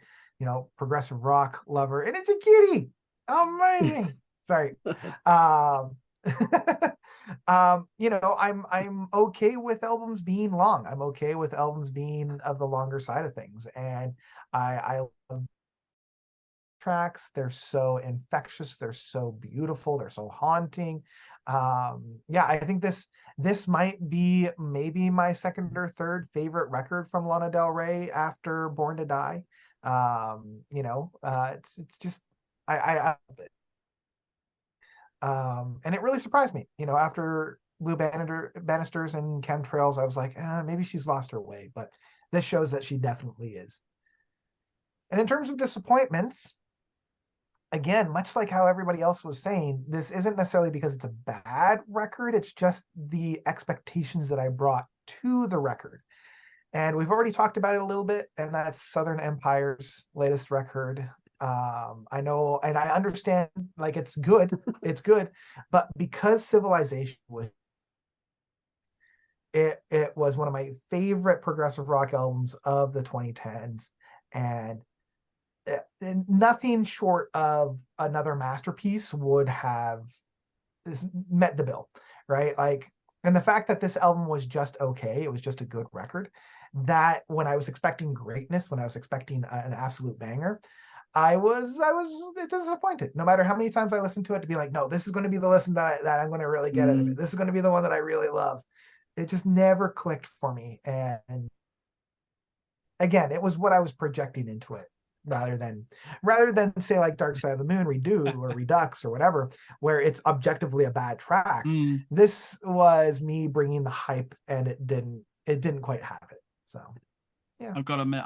progressive rock lover, and it's a kitty, amazing. Sorry. Um, I'm okay with albums being long. I'm okay with albums being of the longer side of things. And I love tracks. They're so infectious. They're so beautiful. They're so haunting. Yeah, I think this might be maybe my second or third favorite record from Lana Del Rey after Born to Die. It's just I and it really surprised me. After Blue Banisters and Chemtrails, I was like, maybe she's lost her way, but this shows that she definitely is. And in terms of disappointments, again, much like how everybody else was saying, this isn't necessarily because it's a bad record. It's just the expectations that I brought to the record. And we've already talked about it a little bit, and that's Southern Empire's latest record. I know, and I understand, like, it's good, but because Civilization was it was one of my favorite progressive rock albums of the 2010s, and nothing short of another masterpiece would have met the bill, right? Like, and the fact that this album was just okay, it was just a good record, that when I was expecting greatness, when I was expecting an absolute banger, I was disappointed. No matter how many times I listened to it, to be like, no, this is going to be the listen that I'm going to really get out of it. This is going to be the one that I really love. It just never clicked for me. And again, it was what I was projecting into it, rather than say like Dark Side of the Moon Redo or Redux or whatever, where it's objectively a bad track. This was me bringing the hype, and it didn't quite have it. So yeah, I've got to admit,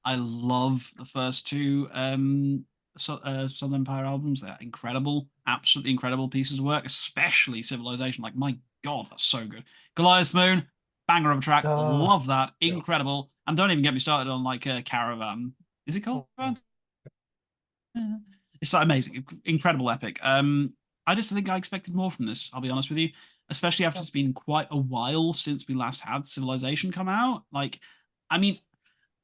I love the first two Southern Empire albums. They're incredible, absolutely incredible pieces of work, especially Civilization. Like, my God, that's so good. Goliath's Moon, banger of a track. Love that. Incredible. And don't even get me started on like Caravan. Is it called Caravan? It's so amazing. Incredible epic. I just think I expected more from this, I'll be honest with you. Especially after it's been quite a while since we last had Civilization come out. Like, I mean,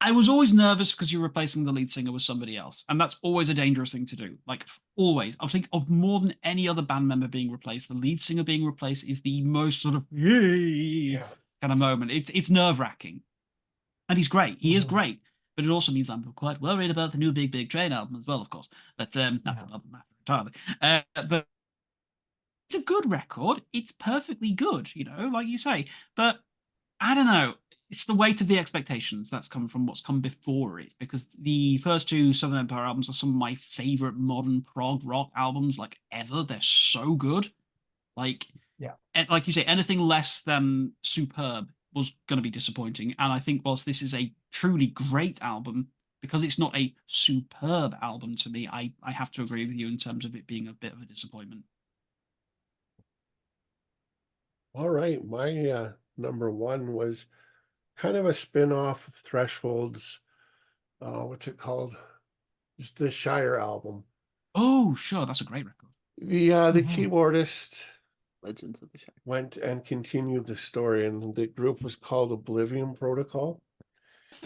I was always nervous because you're replacing the lead singer with somebody else. And that's always a dangerous thing to do. Like, always. I think of more than any other band member being replaced, the lead singer being replaced is the most sort of kind of moment. It's nerve-wracking. And he's great. He is great. But it also means I'm quite worried about the new Big Train album as well, of course. But that's another matter entirely. But it's a good record. It's perfectly good, like you say. But I don't know. It's the weight of the expectations that's come from what's come before it, because the first two Southern Empire albums are some of my favorite modern prog rock albums, like, ever. They're so good. Like, like you say, anything less than superb was going to be disappointing. And I think whilst this is a truly great album, because it's not a superb album to me, I have to agree with you in terms of it being a bit of a disappointment. All right, my number one was kind of a spin-off of Threshold's, what's it called? Just the Shire album. Oh, sure, that's a great record. The keyboardist Legends of the Shire went and continued the story, and the group was called Oblivion Protocol.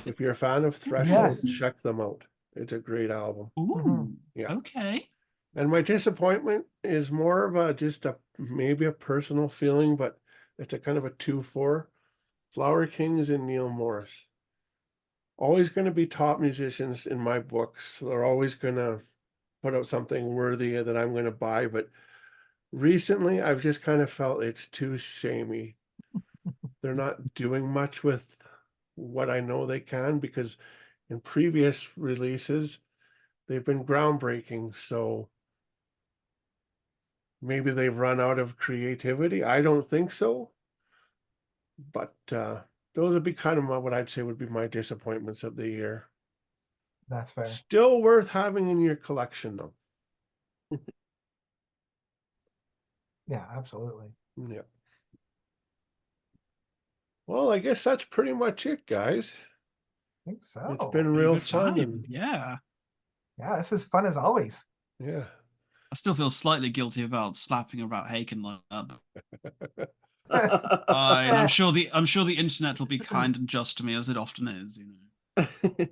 If you're a fan of Threshold, check them out. It's a great album. Ooh, Yeah. okay. And my disappointment is more of maybe a personal feeling, but it's a kind of a 2-4. Flower Kings and Neil Morris. Always going to be top musicians in my books. They're always going to put out something worthy that I'm going to buy. But recently, I've just kind of felt it's too samey. They're not doing much with what I know they can, because in previous releases, they've been groundbreaking. So maybe they've run out of creativity. I don't think so. But those would be kind of what I'd say would be my disappointments of the year. That's fair. Still worth having in your collection, though. Yeah, absolutely. Yeah. Well, I guess that's pretty much it, guys. I think so. It's been Been a real good fun. time. And Yeah. Yeah, this is fun as always. yeah. I still feel slightly guilty about slapping about Haken like that. I I'm sure the internet will be kind and just to me, as it often is. You know.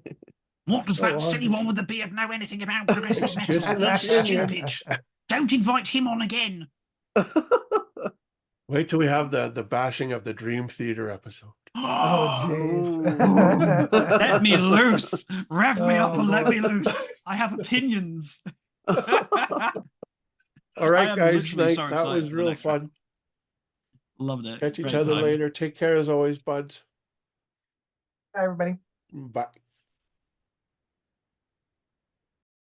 What does that silly one with the beard know anything about progressive metal? just an He's opinion. stupid. Don't invite him on again. Wait till we have the bashing of the Dream Theater episode. Oh, jeez. Let me loose. Rev me up Oh, and let boy. me loose. I have opinions. All I right, am guys. literally so That excited was for the real next fun. record. Loved it. Catch each Great other time. later. Take care as always, buds. Hi, everybody. Bye.